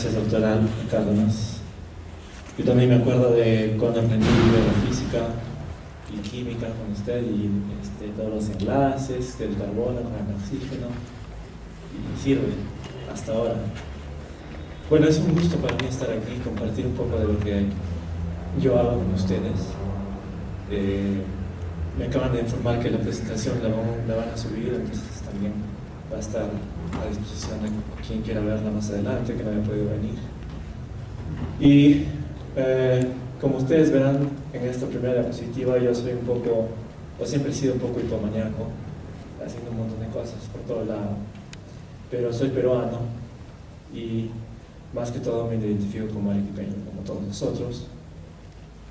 tesis doctoral en Cárdenas. Yo también me acuerdo de cuando aprendí biofísica y química con usted y todos los enlaces del carbono con el oxígeno, y sirve hasta ahora. Bueno, es un gusto para mí estar aquí y compartir un poco de lo que yo hago con ustedes. Me acaban de informar que la presentación la van a subir, entonces también va a estar a disposición de quien quiera verla más adelante, que no haya podido venir. Y como ustedes verán en esta primera diapositiva, yo soy un poco, o siempre he sido un poco hipomaníaco, haciendo un montón de cosas por todo lado, pero soy peruano y más que todo me identifico como arequipeño, como todos nosotros,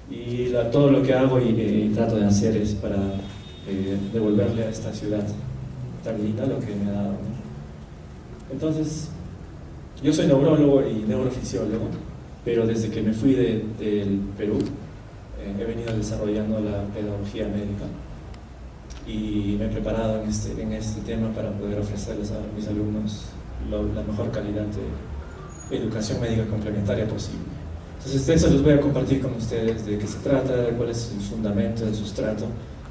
y todo lo que hago y trato de hacer es para devolverle a esta ciudad tan linda lo que me ha dado, ¿no? Entonces, yo soy neurólogo y neurofisiólogo, pero desde que me fui del Perú he venido desarrollando la pedagogía médica y me he preparado en este tema para poder ofrecerles a mis alumnos la mejor calidad de educación médica complementaria posible. Entonces eso los voy a compartir con ustedes de qué se trata, de cuál es el fundamento del sustrato,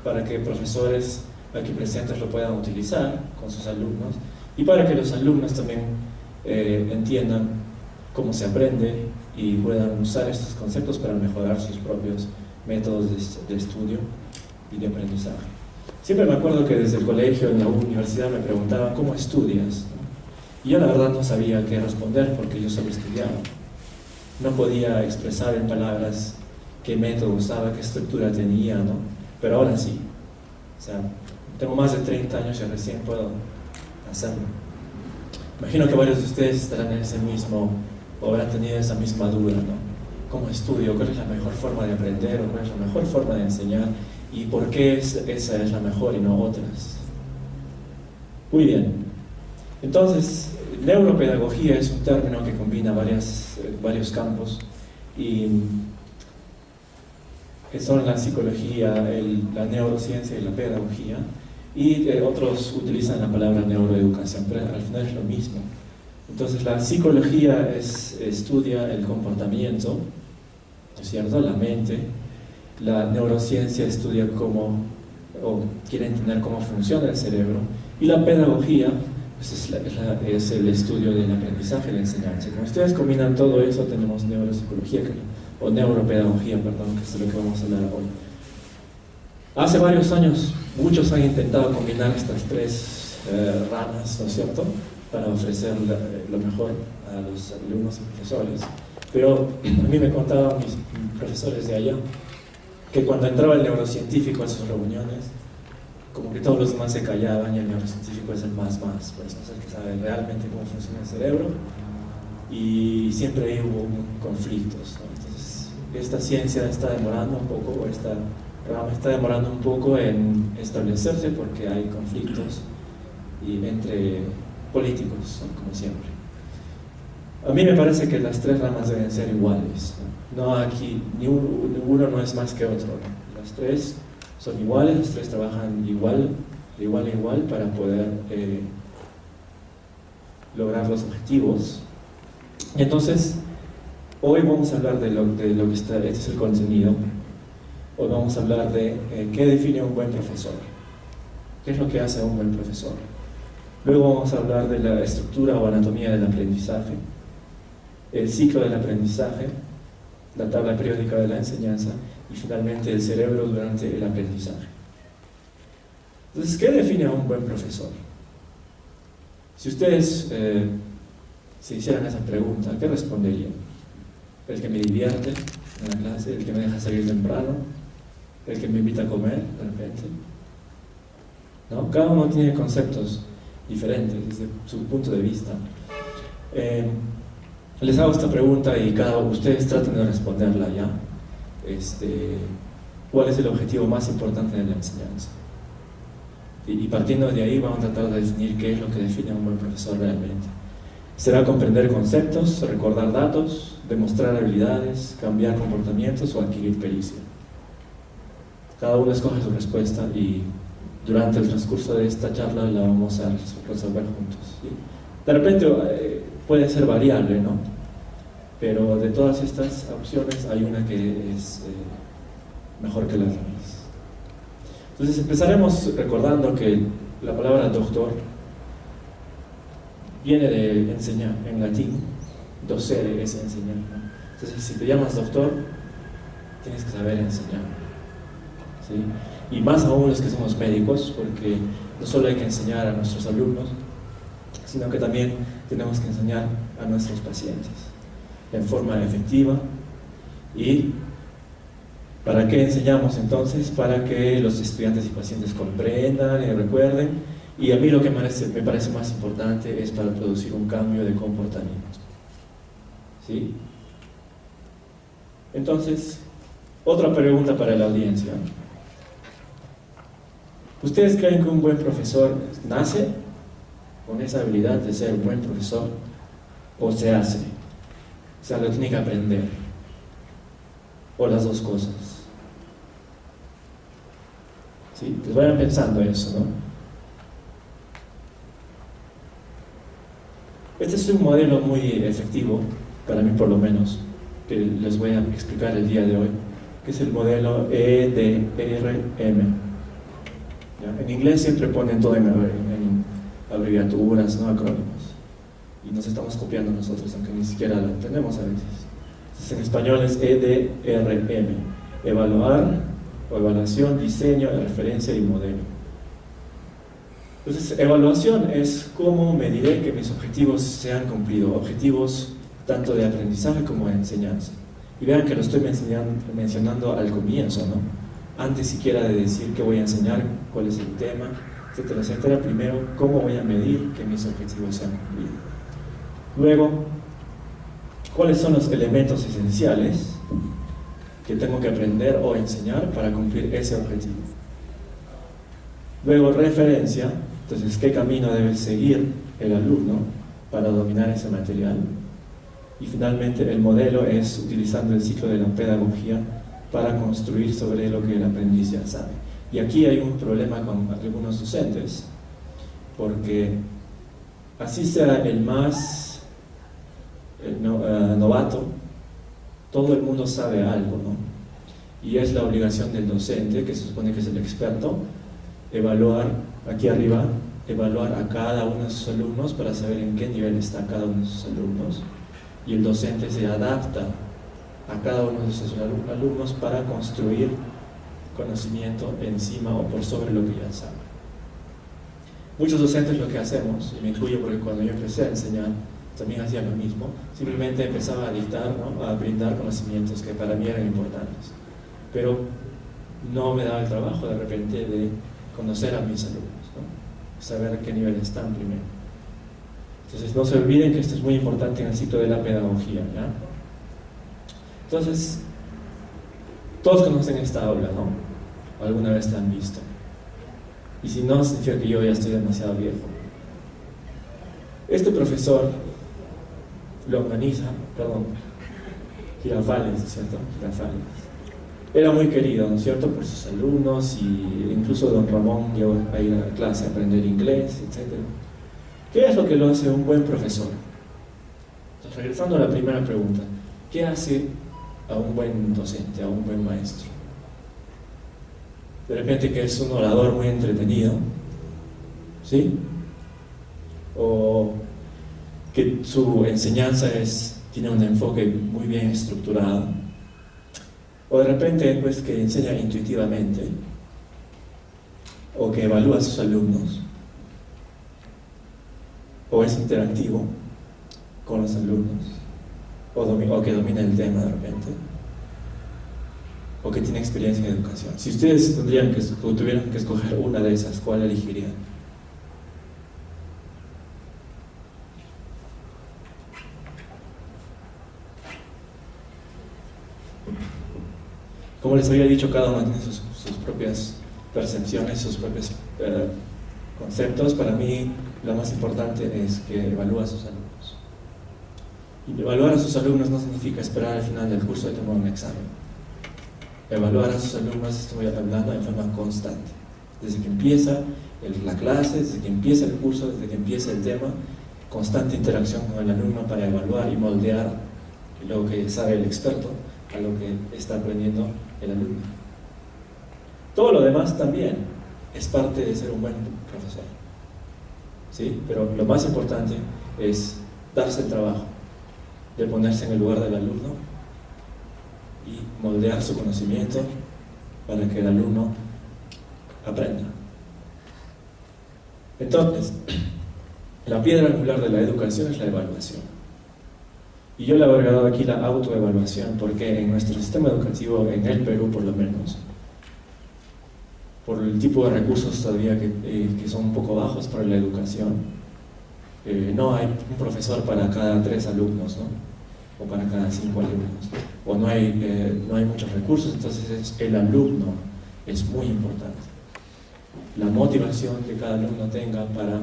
para que profesores aquí presentes lo puedan utilizar con sus alumnos y para que los alumnos también entiendan cómo se aprende y puedan usar estos conceptos para mejorar sus propios métodos de estudio y de aprendizaje. Siempre me acuerdo que desde el colegio, en la universidad, me preguntaban ¿cómo estudias?, ¿no? Y yo la verdad no sabía qué responder porque yo solo estudiaba. No podía expresar en palabras qué método usaba, qué estructura tenía, ¿no? Pero ahora sí. O sea, tengo más de 30 años y recién puedo hacerlo. Imagino que varios de ustedes estarán en ese mismo, o habrán tenido esa misma duda, ¿no? ¿Cómo estudio? ¿Cuál es la mejor forma de aprender? ¿O cuál es la mejor forma de enseñar? ¿Y por qué esa es la mejor y no otras? Muy bien. Entonces, neuropedagogía es un término que combina varios campos y que son la psicología, la neurociencia y la pedagogía, y otros utilizan la palabra neuroeducación, pero al final es lo mismo. Entonces la psicología estudia el comportamiento, ¿no es cierto?, la mente. La neurociencia estudia o quiere entender cómo funciona el cerebro, y la pedagogía pues es el estudio del aprendizaje y la enseñanza. Como ustedes combinan todo eso, tenemos neuropsicología, o neuropedagogía, perdón, que es de lo que vamos a hablar hoy. Hace varios años, muchos han intentado combinar estas tres ramas, ¿no es cierto?, para ofrecer lo mejor a los alumnos y profesores. Pero a mí me contaban mis profesores de allá que cuando entraba el neurocientífico a sus reuniones, como que todos los demás se callaban y el neurocientífico es el más, pues es el que sabe realmente cómo funciona el cerebro, y siempre ahí hubo conflictos, ¿no? Entonces, esta ciencia está demorando un poco, o esta rama está demorando un poco en establecerse porque hay conflictos entre políticos, ¿no?, como siempre. A mí me parece que las tres ramas deben ser iguales, ¿no? No aquí, ninguno no es más que otro, ¿no? Las tres son iguales, las tres trabajan de igual a igual para poder lograr los objetivos. Entonces, hoy vamos a hablar de lo que está, este es el contenido. Hoy vamos a hablar de qué define un buen profesor, qué es lo que hace un buen profesor. Luego vamos a hablar de la estructura o anatomía del aprendizaje, el ciclo del aprendizaje, la tabla periódica de la enseñanza y finalmente el cerebro durante el aprendizaje. Entonces, ¿qué define a un buen profesor? Si ustedes se hicieran esa pregunta, ¿qué responderían? ¿El que me divierte en la clase? ¿El que me deja salir temprano? ¿El que me invita a comer de repente? ¿No? Cada uno tiene conceptos diferentes desde su punto de vista. Les hago esta pregunta y ustedes traten de responderla ya. ¿Cuál es el objetivo más importante de la enseñanza? Y partiendo de ahí vamos a tratar de definir qué es lo que define a un buen profesor realmente. ¿Será comprender conceptos, recordar datos, demostrar habilidades, cambiar comportamientos o adquirir pericia? Cada uno escoge su respuesta y durante el transcurso de esta charla la vamos a resolver juntos, ¿sí? De repente puede ser variable, ¿no? pero de todas estas opciones hay una que es mejor que las demás. Entonces empezaremos recordando que la palabra doctor viene de enseñar, en latín, docere es enseñar, ¿no? Entonces si te llamas doctor, tienes que saber enseñar, ¿sí? Y más aún los que somos médicos, porque no solo hay que enseñar a nuestros alumnos, sino que también tenemos que enseñar a nuestros pacientes en forma efectiva. ¿Y para qué enseñamos entonces? Para que los estudiantes y pacientes comprendan y recuerden, y a mí lo que me parece más importante es para producir un cambio de comportamiento, ¿sí? Entonces, otra pregunta para la audiencia. ¿Ustedes creen que un buen profesor nace con esa habilidad de ser un buen profesor o se hace? O sea, lo tiene que aprender, o las dos cosas, ¿sí? Pues vayan pensando eso, ¿no? Este es un modelo muy efectivo, para mí por lo menos, que les voy a explicar el día de hoy, que es el modelo EDRM. ¿Ya? En inglés siempre ponen todo en abreviaturas, no acrónimos, y nos estamos copiando nosotros, aunque ni siquiera lo entendemos a veces. Entonces, en español es EDRM: evaluar o evaluación, diseño, referencia y modelo. Entonces, evaluación es cómo mediré que mis objetivos se han cumplido, objetivos tanto de aprendizaje como de enseñanza. Y vean que lo estoy mencionando al comienzo, ¿no? Antes siquiera de decir qué voy a enseñar, cuál es el tema, etcétera, etcétera. Primero, cómo voy a medir que mis objetivos se han cumplido. Luego, cuáles son los elementos esenciales que tengo que aprender o enseñar para cumplir ese objetivo. Luego, referencia. Entonces, ¿qué camino debe seguir el alumno para dominar ese material? Y finalmente, el modelo es utilizando el ciclo de la pedagogía para construir sobre lo que el aprendiz ya sabe. Y aquí hay un problema con algunos docentes, porque así sea el más novato, todo el mundo sabe algo, ¿no? Y es la obligación del docente, que se supone que es el experto, evaluar, aquí arriba, evaluar a cada uno de sus alumnos para saber en qué nivel está cada uno de sus alumnos, y el docente se adapta a cada uno de sus alumnos para construir conocimiento encima o por sobre lo que ya sabe. Muchos docentes lo que hacemos, y me incluyo porque cuando yo empecé a enseñar también hacía lo mismo, simplemente empezaba a dictar, ¿no? A brindar conocimientos que para mí eran importantes, pero no me daba el trabajo de repente de conocer a mis alumnos, ¿no? Saber a qué nivel están primero. Entonces no se olviden que esto es muy importante en el ciclo de la pedagogía, ¿ya? Entonces, todos conocen esta aula, ¿no? Alguna vez la han visto. Y si no, significa que yo ya estoy demasiado viejo. Este profesor Girafales, ¿cierto? Girafales. Era muy querido, ¿no es cierto?, por sus alumnos, y incluso don Ramón llegó a ir a la clase a aprender inglés, etc. ¿Qué es lo que lo hace un buen profesor? Entonces, regresando a la primera pregunta, ¿qué hace a un buen docente, a un buen maestro? De repente que es un orador muy entretenido, ¿sí? O que su enseñanza tiene un enfoque muy bien estructurado, o de repente pues que enseña intuitivamente, o que evalúa a sus alumnos, o es interactivo con los alumnos, o que domina el tema de repente, o que tiene experiencia en educación. Si ustedes tuvieran que escoger una de esas, ¿cuál elegirían? Como les había dicho, cada uno tiene sus propias percepciones, sus propios conceptos. Para mí, lo más importante es que evalúa a sus alumnos. Y evaluar a sus alumnos no significa esperar al final del curso de tomar un examen. Evaluar a sus alumnos, estoy hablando de forma constante. Desde que empieza la clase, desde que empieza el curso, desde que empieza el tema, constante interacción con el alumno para evaluar y moldear lo que sabe el experto a lo que está aprendiendo el alumno. Todo lo demás también es parte de ser un buen profesor, ¿sí? Pero lo más importante es darse el trabajo de ponerse en el lugar del alumno y moldear su conocimiento para que el alumno aprenda. Entonces, la piedra angular de la educación es la evaluación. Y yo le he agregado aquí la autoevaluación porque en nuestro sistema educativo, en el Perú por lo menos, por el tipo de recursos todavía que son un poco bajos para la educación, no hay un profesor para cada 3 alumnos, ¿no? O para cada 5 alumnos, o no hay muchos recursos, entonces el alumno es muy importante. La motivación que cada alumno tenga para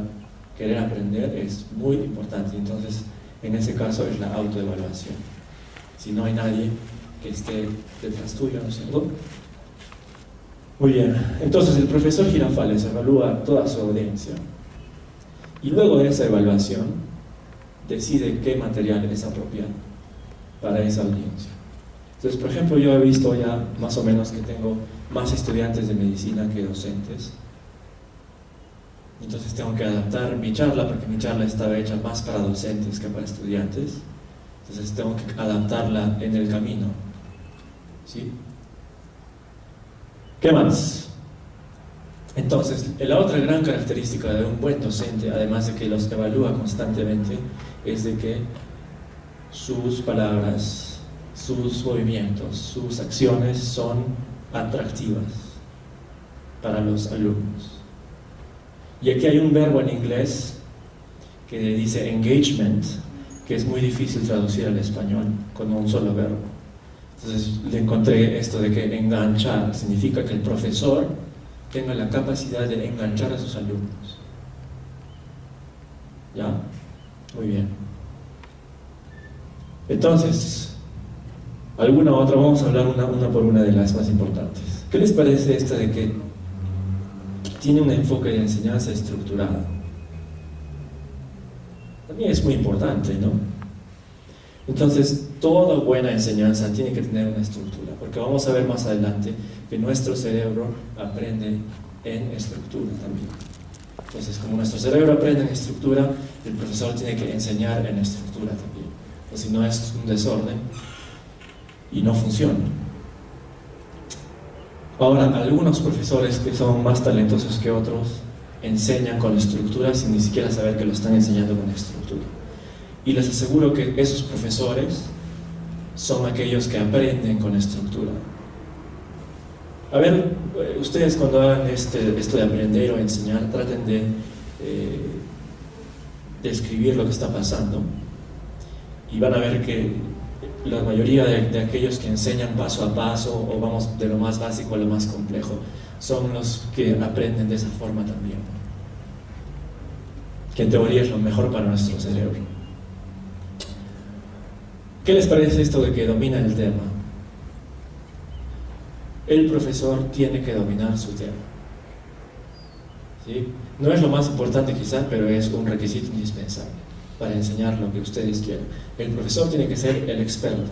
querer aprender es muy importante, entonces en ese caso es la autoevaluación. Si no hay nadie que esté detrás tuyo, ¿no es cierto? Muy bien, entonces el profesor Girafales evalúa a toda su audiencia y luego de esa evaluación decide qué material es apropiado para esa audiencia. Entonces, por ejemplo, yo he visto ya más o menos que tengo más estudiantes de medicina que docentes. Entonces tengo que adaptar mi charla, porque mi charla estaba hecha más para docentes que para estudiantes. Entonces tengo que adaptarla en el camino, ¿sí? ¿Qué más? Entonces, la otra gran característica de un buen docente, además de que los evalúa constantemente, es de que sus palabras, sus movimientos, sus acciones son atractivas para los alumnos. Y aquí hay un verbo en inglés que dice engagement, que es muy difícil traducir al español con un solo verbo. Entonces le encontré esto de que enganchar significa que el profesor tenga la capacidad de enganchar a sus alumnos. ¿Ya? Muy bien. Entonces, alguna otra, vamos a hablar una por una de las más importantes. ¿Qué les parece esta de que tiene un enfoque de enseñanza estructurada? También es muy importante, ¿no? Entonces, toda buena enseñanza tiene que tener una estructura, porque vamos a ver más adelante que nuestro cerebro aprende en estructura también. Entonces, como nuestro cerebro aprende en estructura, el profesor tiene que enseñar en estructura también, o si no es un desorden y no funciona. Ahora, algunos profesores que son más talentosos que otros enseñan con estructura sin ni siquiera saber que lo están enseñando con estructura. Y les aseguro que esos profesores son aquellos que aprenden con estructura. A ver, ustedes cuando hagan esto de aprender o enseñar, traten de describir lo que está pasando y van a ver que la mayoría de aquellos que enseñan paso a paso o vamos de lo más básico a lo más complejo son los que aprenden de esa forma también, que en teoría es lo mejor para nuestro cerebro. ¿Qué les parece esto de que domina el tema? El profesor tiene que dominar su tema, ¿sí? No es lo más importante quizás, pero es un requisito indispensable para enseñar lo que ustedes quieran. El profesor tiene que ser el experto.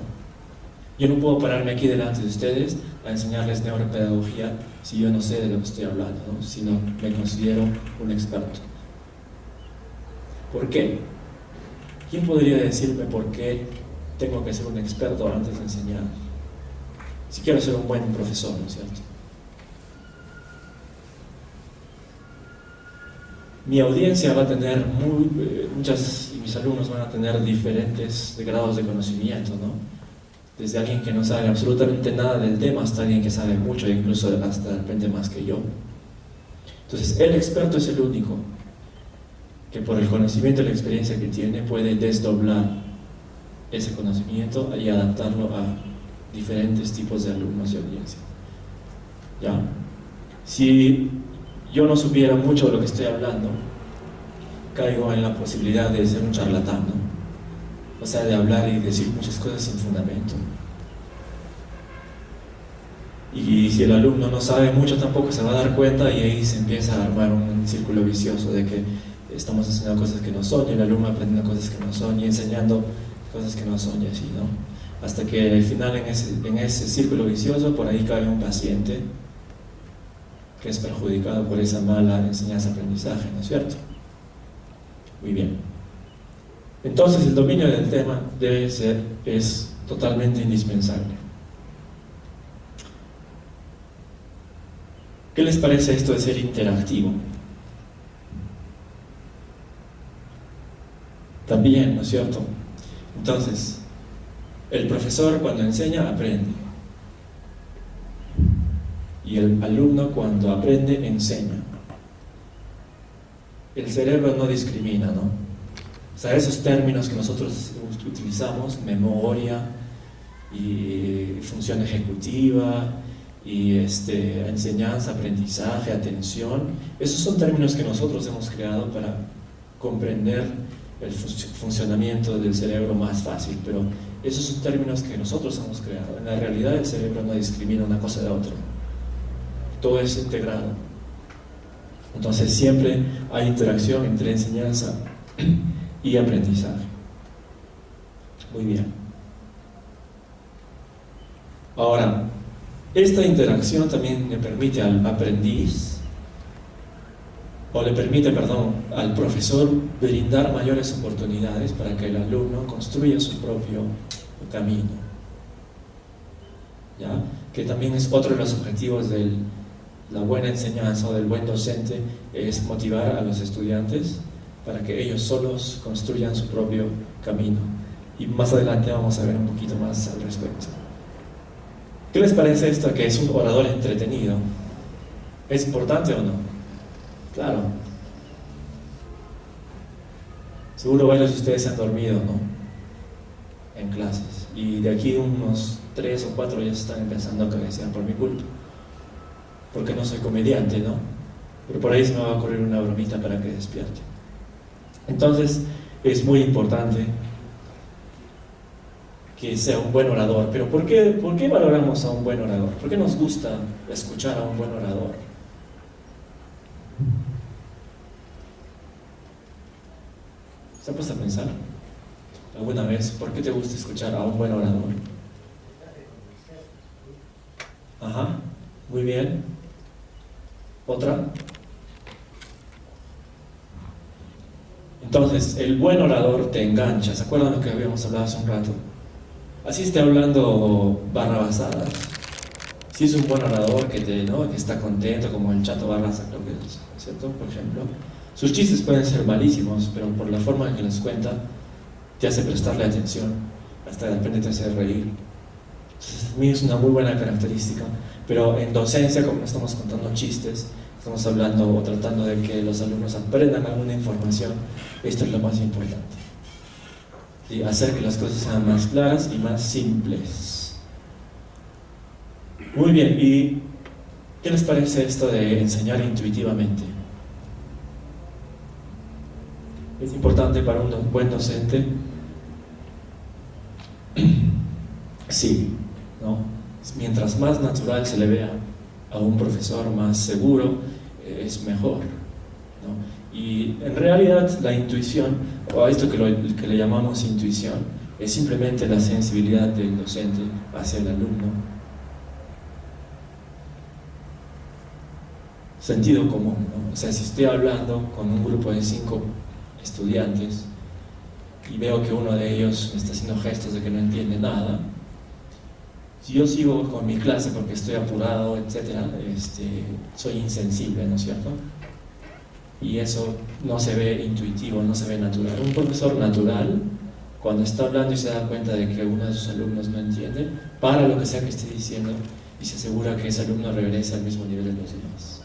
Yo no puedo pararme aquí delante de ustedes a enseñarles neuropedagogía si yo no sé de lo que estoy hablando, ¿no? Si no me considero un experto. ¿Por qué? ¿Quién podría decirme por qué tengo que ser un experto antes de enseñar? Si quiero ser un buen profesor, ¿no es cierto? Mi audiencia va a tener muchas, y mis alumnos van a tener diferentes grados de conocimiento, ¿no? Desde alguien que no sabe absolutamente nada del tema hasta alguien que sabe mucho, incluso hasta de repente más que yo. Entonces, el experto es el único que por el conocimiento y la experiencia que tiene puede desdoblar ese conocimiento y adaptarlo a diferentes tipos de alumnos y audiencia. ¿Ya? Si yo no supiera mucho de lo que estoy hablando, caigo en la posibilidad de ser un charlatán, ¿no? O sea, de hablar y decir muchas cosas sin fundamento. Y si el alumno no sabe mucho tampoco se va a dar cuenta y ahí se empieza a armar un círculo vicioso de que estamos enseñando cosas que no son y el alumno aprendiendo cosas que no son y enseñando cosas que no son y así, ¿no? hasta que al final en ese círculo vicioso por ahí cae un paciente que es perjudicado por esa mala enseñanza-aprendizaje, ¿no es cierto? Muy bien. Entonces el dominio del tema es totalmente indispensable. ¿Qué les parece esto de ser interactivo? También, ¿no es cierto? Entonces, el profesor cuando enseña aprende. Y el alumno cuando aprende enseña. El cerebro no discrimina, ¿no? O sea, esos términos que nosotros utilizamos, memoria y función ejecutiva y enseñanza, aprendizaje, atención, esos son términos que nosotros hemos creado para comprender el funcionamiento del cerebro más fácil, pero esos son términos que nosotros hemos creado. En la realidad el cerebro no discrimina una cosa de otra, todo es integrado. Entonces siempre hay interacción entre enseñanza y aprendizaje. Muy bien. Ahora, esta interacción también le permite al aprendiz, o le permite, perdón, al profesor brindar mayores oportunidades para que el alumno construya su propio camino. ¿Ya? Que también es otro de los objetivos de la buena enseñanza o del buen docente, es motivar a los estudiantes para que ellos solos construyan su propio camino. Y más adelante vamos a ver un poquito más al respecto. ¿Qué les parece esto que es un orador entretenido? ¿Es importante o no? Claro. Seguro varios de ustedes se han dormido, ¿no? En clases. Y de aquí unos 3 o 4 ya se están empezando a cabecear por mi culpa. Porque no soy comediante, ¿no? Pero por ahí se me va a ocurrir una bromita para que despierte. Entonces, es muy importante que sea un buen orador. Pero ¿por qué valoramos a un buen orador? ¿Por qué nos gusta escuchar a un buen orador? ¿Se ha puesto a pensar alguna vez por qué te gusta escuchar a un buen orador? Ajá, muy bien. ¿Otra? Entonces, el buen orador te engancha. ¿Se acuerdan lo que habíamos hablado hace un rato? Así esté hablando barrabasadas. Si es un buen orador ¿no? que está contento, como el Chato Barraza, creo que es, ¿cierto? Por ejemplo. Sus chistes pueden ser malísimos, pero por la forma en que los cuenta, te hace prestarle atención, hasta de repente te hace reír. Entonces, a mí es una muy buena característica, pero en docencia, como no estamos contando chistes, estamos hablando o tratando de que los alumnos aprendan alguna información, esto es lo más importante. Y hacer que las cosas sean más claras y más simples. Muy bien, ¿y qué les parece esto de enseñar intuitivamente? ¿Es importante para un buen docente? Sí, ¿no? Mientras más natural se le vea a un profesor, más seguro, es mejor, ¿no? Y en realidad la intuición, o a esto que le llamamos intuición, es simplemente la sensibilidad del docente hacia el alumno. Sentido común, ¿no? O sea, si estoy hablando con un grupo de 5 estudiantes y veo que uno de ellos me está haciendo gestos de que no entiende nada, si yo sigo con mi clase porque estoy apurado, etcétera, soy insensible, ¿no es cierto? Y eso no se ve intuitivo, no se ve natural. Un profesor natural, cuando está hablando y se da cuenta de que uno de sus alumnos no entiende, para lo que sea que esté diciendo y se asegura que ese alumno regrese al mismo nivel de los demás.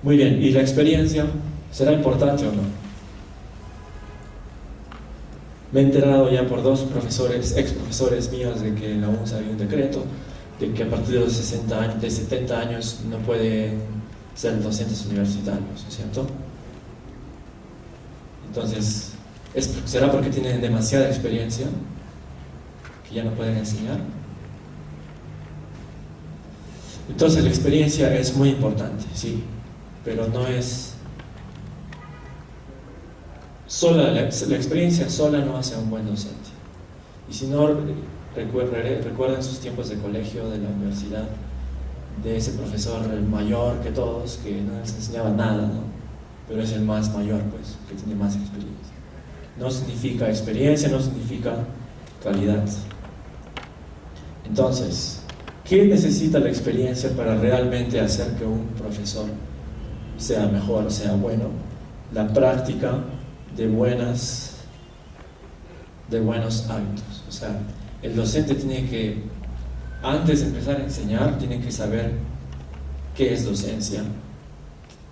Muy bien, ¿y la experiencia será importante o no? Me he enterado ya por 2 profesores, ex profesores míos, de que en la UNSA había un decreto de que a partir de los 70 años no pueden ser docentes universitarios, ¿no es cierto? Entonces, ¿será porque tienen demasiada experiencia que ya no pueden enseñar? Entonces la experiencia es muy importante, sí, pero no es sola, la experiencia sola no hace a un buen docente. Y si no, recuerden sus tiempos de colegio, de la universidad, de ese profesor mayor que todos, que no les enseñaba nada, ¿no? Pero es el más mayor, pues, que tiene más experiencia. No significa experiencia, no significa calidad. Entonces, ¿qué necesita la experiencia para realmente hacer que un profesor sea mejor, o sea bueno? La práctica de buenos hábitos. O sea, el docente tiene que, antes de empezar a enseñar, tiene que saber qué es docencia,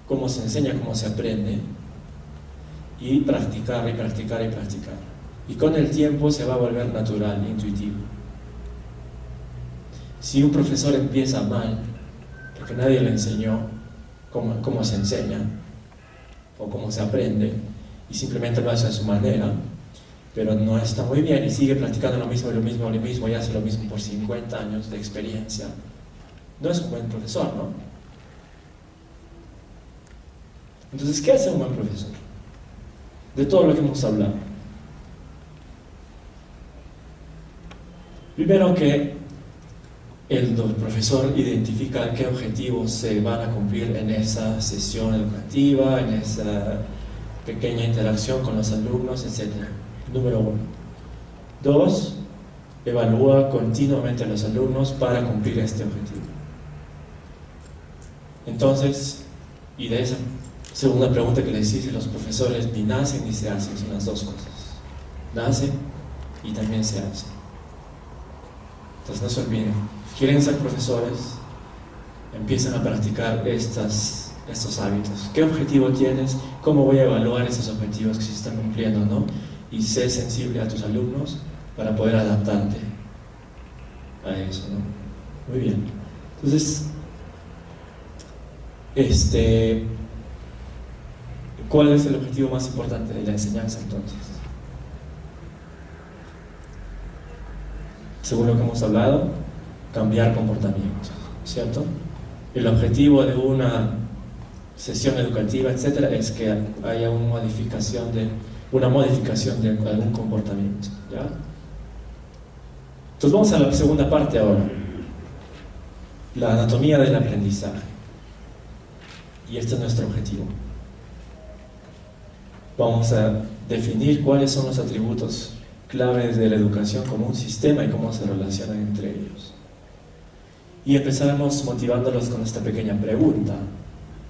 cómo se enseña, cómo se aprende, y practicar y practicar y practicar. Y con el tiempo se va a volver natural, intuitivo. Si un profesor empieza mal, porque nadie le enseñó cómo se enseña o cómo se aprende, y simplemente lo hace a su manera, pero no está muy bien y sigue practicando lo mismo y lo mismo y lo mismo y hace lo mismo por 50 años de experiencia, no es un buen profesor, ¿no? Entonces, ¿qué hace un buen profesor? De todo lo que hemos hablado. Primero, que el profesor identifica qué objetivos se van a cumplir en esa sesión educativa, en esa pequeña interacción con los alumnos, etc. Número 1. 2, evalúa continuamente a los alumnos para cumplir este objetivo. Entonces, y de esa segunda pregunta que les hice, los profesores ni nacen ni se hacen, son las dos cosas. Nacen y también se hacen. Entonces no se olviden, quieren ser profesores, empiezan a practicar estos hábitos. ¿Qué objetivo tienes? ¿Cómo voy a evaluar esos objetivos que se están cumpliendo, no? Y sé sensible a tus alumnos para poder adaptarte a eso, ¿no? Muy bien. Entonces, ¿cuál es el objetivo más importante de la enseñanza entonces? Según lo que hemos hablado, cambiar comportamientos, ¿cierto? El objetivo de una sesión educativa, etcétera, es que haya una modificación de algún comportamiento, ¿ya? Entonces vamos a la segunda parte ahora, la anatomía del aprendizaje. Y este es nuestro objetivo. Vamos a definir cuáles son los atributos claves de la educación como un sistema y cómo se relacionan entre ellos. Y empezaremos motivándolos con esta pequeña pregunta,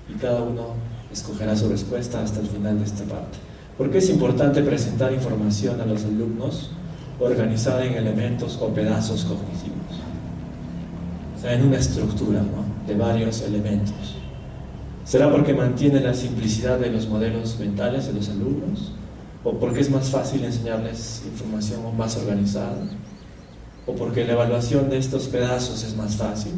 y cada uno escogerá su respuesta hasta el final de esta parte. ¿Por qué es importante presentar información a los alumnos organizada en elementos o pedazos cognitivos? O sea, en una estructura, ¿no?, de varios elementos. ¿Será porque mantiene la simplicidad de los modelos mentales de los alumnos? ¿O porque es más fácil enseñarles información más organizada? ¿O porque la evaluación de estos pedazos es más fácil?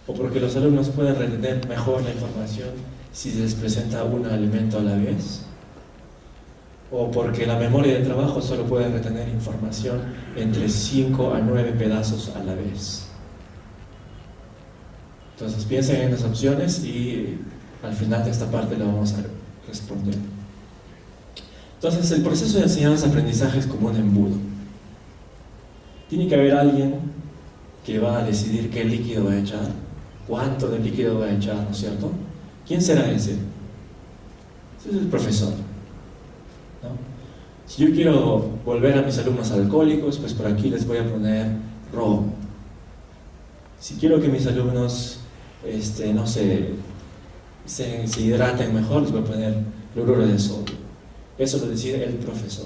¿O porque los alumnos pueden retener mejor la información si se les presenta un elemento a la vez? ¿O porque la memoria de trabajo solo puede retener información entre 5 a 9 pedazos a la vez? Entonces piensen en las opciones y al final de esta parte la vamos a responder. Entonces el proceso de enseñanza-aprendizaje es como un embudo. Tiene que haber alguien que va a decidir qué líquido va a echar, cuánto de líquido va a echar, ¿no es cierto? ¿Quién será ese? Ese es el profesor, ¿no? Si yo quiero volver a mis alumnos alcohólicos, pues por aquí les voy a poner robo. Si quiero que mis alumnos no sé, se hidraten mejor, les voy a poner cloruro de sodio. Eso lo decide el profesor.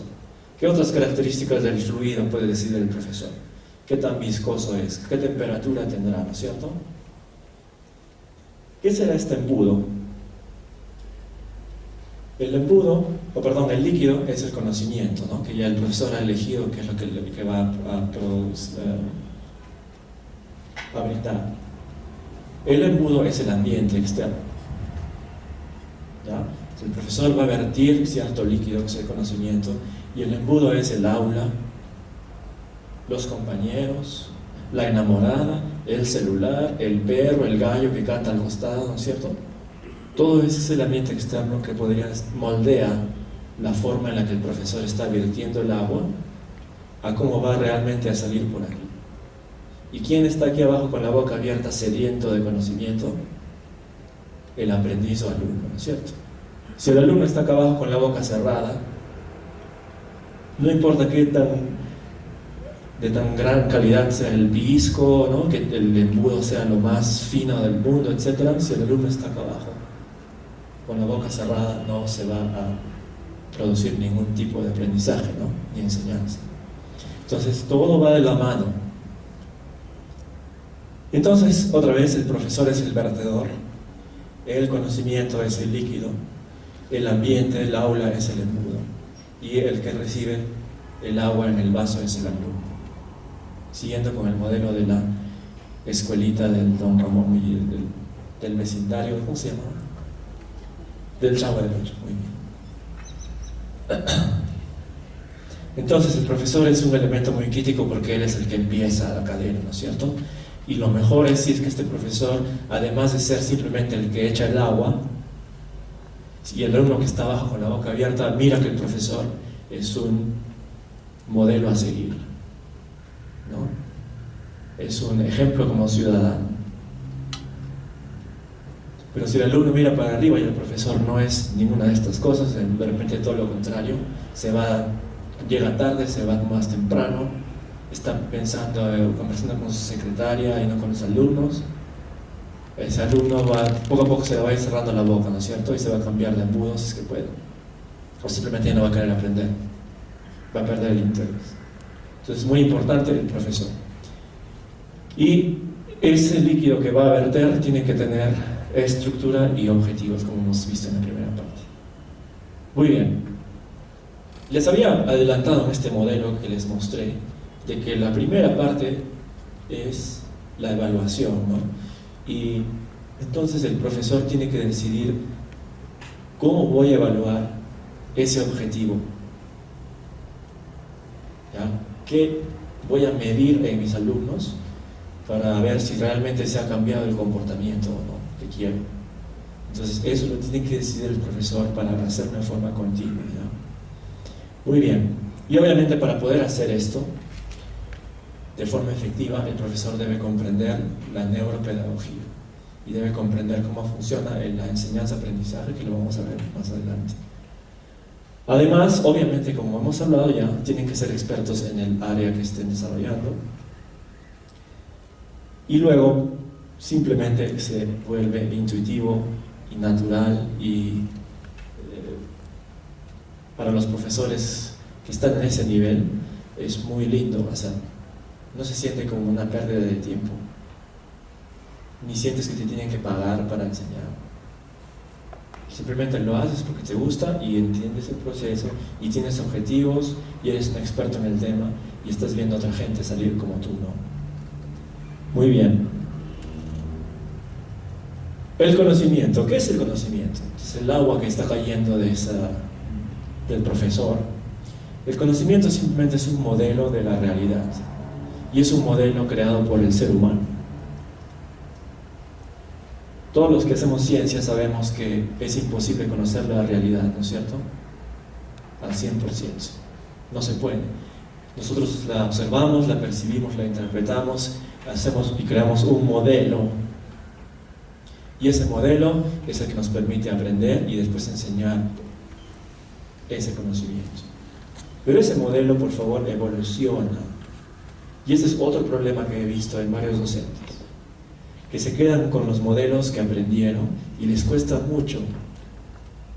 ¿Qué otras características del fluido puede decidir el profesor? ¿Qué tan viscoso es? ¿Qué temperatura tendrá? ¿No es cierto? ¿Qué será este embudo? El líquido es el conocimiento, ¿no?, que ya el profesor ha elegido qué es lo que va a brindar. El embudo es el ambiente externo, ¿ya? El profesor va a vertir cierto líquido, que es el conocimiento, y el embudo es el aula, los compañeros, la enamorada, el celular, el perro, el gallo que canta al costado, ¿no es cierto? Todo ese es el ambiente externo que moldea la forma en la que el profesor está vertiendo el agua a cómo va realmente a salir por aquí. ¿Y quién está aquí abajo con la boca abierta, sediento de conocimiento? El aprendiz o alumno, ¿no es cierto? Si el alumno está acá abajo con la boca cerrada, no importa qué de tan gran calidad sea el pellizco, ¿no? Que el embudo sea lo más fino del mundo, etc. Si el alumno está acá abajo con la boca cerrada, no se va a producir ningún tipo de aprendizaje, ¿no? Ni enseñanza. Entonces todo va de la mano. Entonces, otra vez, el profesor es el vertedor, el conocimiento es el líquido, el ambiente, el aula es el embudo, y el que recibe el agua en el vaso es el alumno. Siguiendo con el modelo de la escuelita del Don Ramón y del vecindario, ¿cómo se llama? Del Chavo del Ocho, muy bien. Entonces el profesor es un elemento muy crítico porque él es el que empieza la cadena, ¿no es cierto? Y lo mejor es si es que este profesor, además de ser simplemente el que echa el agua, y el alumno que está abajo con la boca abierta mira que el profesor es un modelo a seguir, ¿no? Es un ejemplo como ciudadano. Pero si el alumno mira para arriba y el profesor no es ninguna de estas cosas, de repente todo lo contrario, llega tarde, se va más temprano, está pensando, conversando con su secretaria y no con los alumnos, ese alumno poco a poco se le va a ir cerrando la boca, ¿no es cierto? Y se va a cambiar de embudo si es que puede. O simplemente ya no va a querer aprender, va a perder el interés. Entonces es muy importante el profesor. Y ese líquido que va a verter tiene que tener estructura y objetivos, como hemos visto en la primera parte. Muy bien. Les había adelantado en este modelo que les mostré de que la primera parte es la evaluación, ¿no? Y entonces el profesor tiene que decidir cómo voy a evaluar ese objetivo, ¿ya? ¿Qué voy a medir en mis alumnos para ver si realmente se ha cambiado el comportamiento o no que quiero? Entonces eso lo tiene que decidir el profesor para hacerlo de forma continua, ¿ya? Muy bien. Y obviamente para poder hacer esto de forma efectiva, el profesor debe comprender la neuropedagogía y debe comprender cómo funciona la enseñanza-aprendizaje, que lo vamos a ver más adelante. Además, obviamente, como hemos hablado ya, tienen que ser expertos en el área que estén desarrollando. Y luego, simplemente se vuelve intuitivo y natural y para los profesores que están en ese nivel es muy lindo hacerlo. No se siente como una pérdida de tiempo, ni sientes que te tienen que pagar para enseñar. Simplemente lo haces porque te gusta y entiendes el proceso y tienes objetivos y eres un experto en el tema y estás viendo a otra gente salir como tú, ¿no? Muy bien. El conocimiento. ¿Qué es el conocimiento? Es el agua que está cayendo del profesor. El conocimiento simplemente es un modelo de la realidad y es un modelo creado por el ser humano. Todos los que hacemos ciencia sabemos que es imposible conocer la realidad, ¿no es cierto? Al 100%. No se puede. Nosotros la observamos, la percibimos, la interpretamos, hacemos y creamos un modelo. Y ese modelo es el que nos permite aprender y después enseñar ese conocimiento. Pero ese modelo, por favor, evoluciona. Y ese es otro problema que he visto en varios docentes, que se quedan con los modelos que aprendieron y les cuesta mucho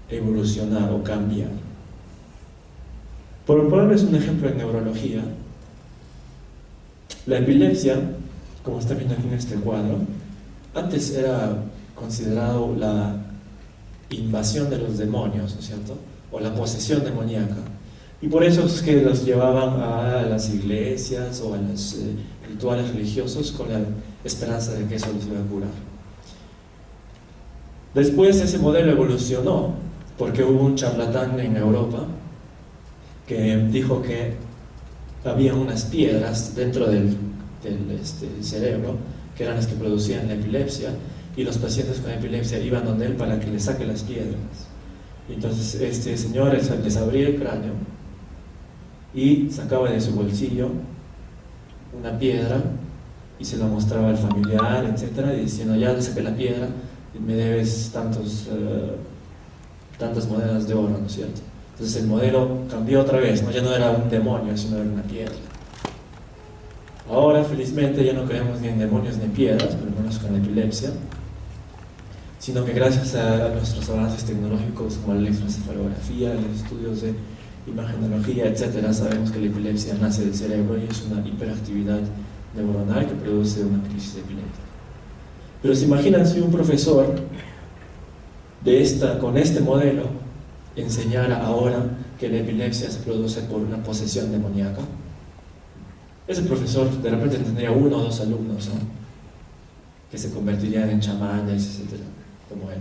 evolucionar o cambiar. Por ponerles un ejemplo en neurología, la epilepsia, como está viendo aquí en este cuadro, antes era considerado la invasión de los demonios, ¿no es cierto? O la posesión demoníaca. Y por eso es que los llevaban a las iglesias o a los rituales religiosos con la esperanza de que eso los iba a curar. Después ese modelo evolucionó porque hubo un charlatán en Europa que dijo que había unas piedras dentro del cerebro que eran las que producían la epilepsia y los pacientes con epilepsia iban donde él para que le saque las piedras. Y entonces este señor les abría el cráneo y sacaba de su bolsillo una piedra y se lo mostraba al familiar, etcétera, y diciendo, ya le saqué la piedra, me debes tantas monedas de oro, ¿no es cierto? Entonces el modelo cambió otra vez, ¿no? Ya no era un demonio, sino era una piedra. Ahora, felizmente, ya no creemos ni en demonios ni en piedras, por lo menos con la epilepsia, sino que gracias a nuestros avances tecnológicos como la electroencefalografía, los estudios de imagenología, etcétera, sabemos que la epilepsia nace del cerebro y es una hiperactividad neuronal que produce una crisis epiléptica. Pero se imaginan si un profesor con este modelo enseñara ahora que la epilepsia se produce por una posesión demoníaca. Ese profesor de repente tendría 1 o 2 alumnos, ¿no? Que se convertirían en chamanes, etcétera, como él.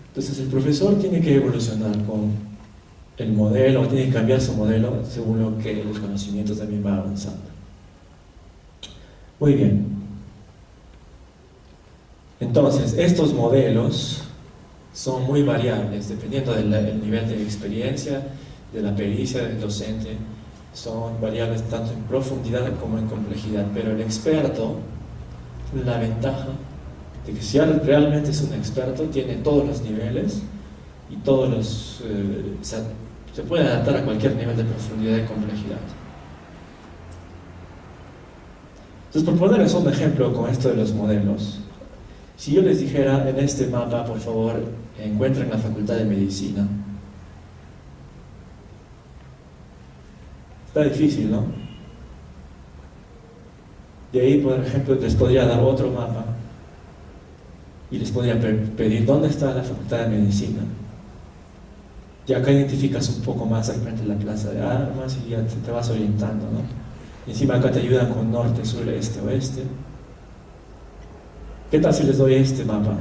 Entonces el profesor tiene que evolucionar con el modelo, tiene que cambiar su modelo según lo que el conocimiento también va avanzando. Muy bien. Entonces, estos modelos son muy variables, dependiendo del nivel de experiencia, de la pericia del docente, son variables tanto en profundidad como en complejidad, pero el experto, la ventaja de que si realmente es un experto, tiene todos los niveles y se puede adaptar a cualquier nivel de profundidad y complejidad. Entonces, por ponerles un ejemplo con esto de los modelos, si yo les dijera en este mapa, por favor, encuentren la Facultad de Medicina. Está difícil, ¿no? De ahí, por ejemplo, les podría dar otro mapa y les podría pedir dónde está la Facultad de Medicina. Y acá identificas un poco más al frente de la plaza de armas y ya te vas orientando, ¿no? Y encima acá te ayudan con norte, sur, este, oeste. ¿Qué tal si les doy este mapa?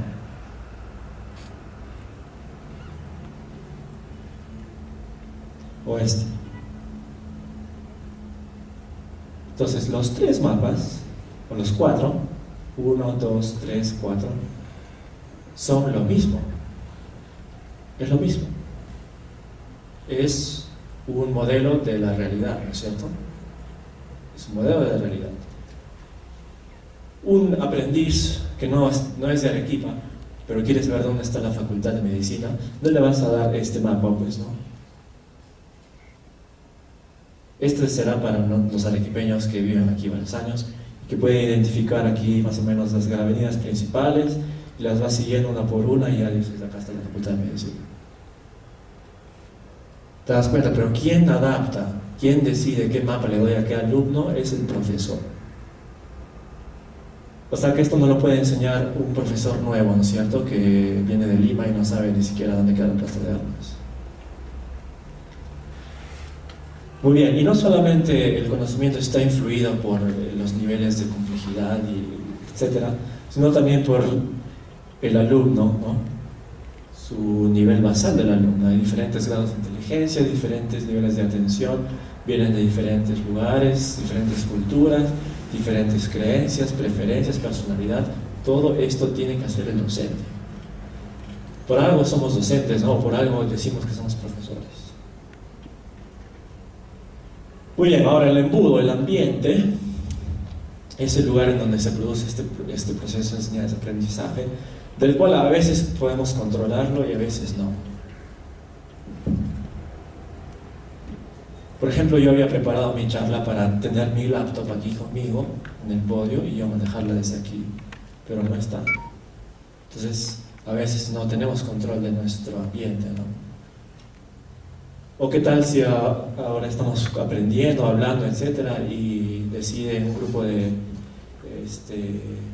O este. Entonces, los 3 mapas, o los 4, 1, 2, 3, 4, son lo mismo. Es lo mismo. Es un modelo de la realidad, ¿no es cierto? Es un modelo de la realidad. Un aprendiz que no es de Arequipa, pero quieres ver dónde está la Facultad de Medicina, no le vas a dar este mapa, pues no. Este será para los arequipeños que viven aquí varios años y que pueden identificar aquí más o menos las avenidas principales y las va siguiendo una por una y ya dices, acá está la Facultad de Medicina. ¿Te das cuenta? Pero ¿quién adapta? ¿Quién decide qué mapa le doy a qué alumno? Es el profesor. O sea que esto no lo puede enseñar un profesor nuevo, ¿no es cierto? Que viene de Lima y no sabe ni siquiera dónde queda la Plaza de Armas. Muy bien, y no solamente el conocimiento está influido por los niveles de complejidad, etcétera, sino también por el alumno, ¿no? Su nivel basal del alumno. Hay diferentes grados de inteligencia, diferentes niveles de atención, vienen de diferentes lugares, diferentes culturas, diferentes creencias, preferencias, personalidad. Todo esto tiene que hacer el docente. Por algo somos docentes, ¿no? Por algo decimos que somos profesores. Muy bien, ahora el embudo, el ambiente, es el lugar en donde se produce este proceso de enseñanza-aprendizaje, del cual a veces podemos controlarlo y a veces no. Por ejemplo, yo había preparado mi charla para tener mi laptop aquí conmigo, en el podio, y yo manejarla desde aquí, pero no está. Entonces, a veces no tenemos control de nuestro ambiente, ¿no? O qué tal si ahora estamos aprendiendo, hablando, etcétera, y decide un grupo de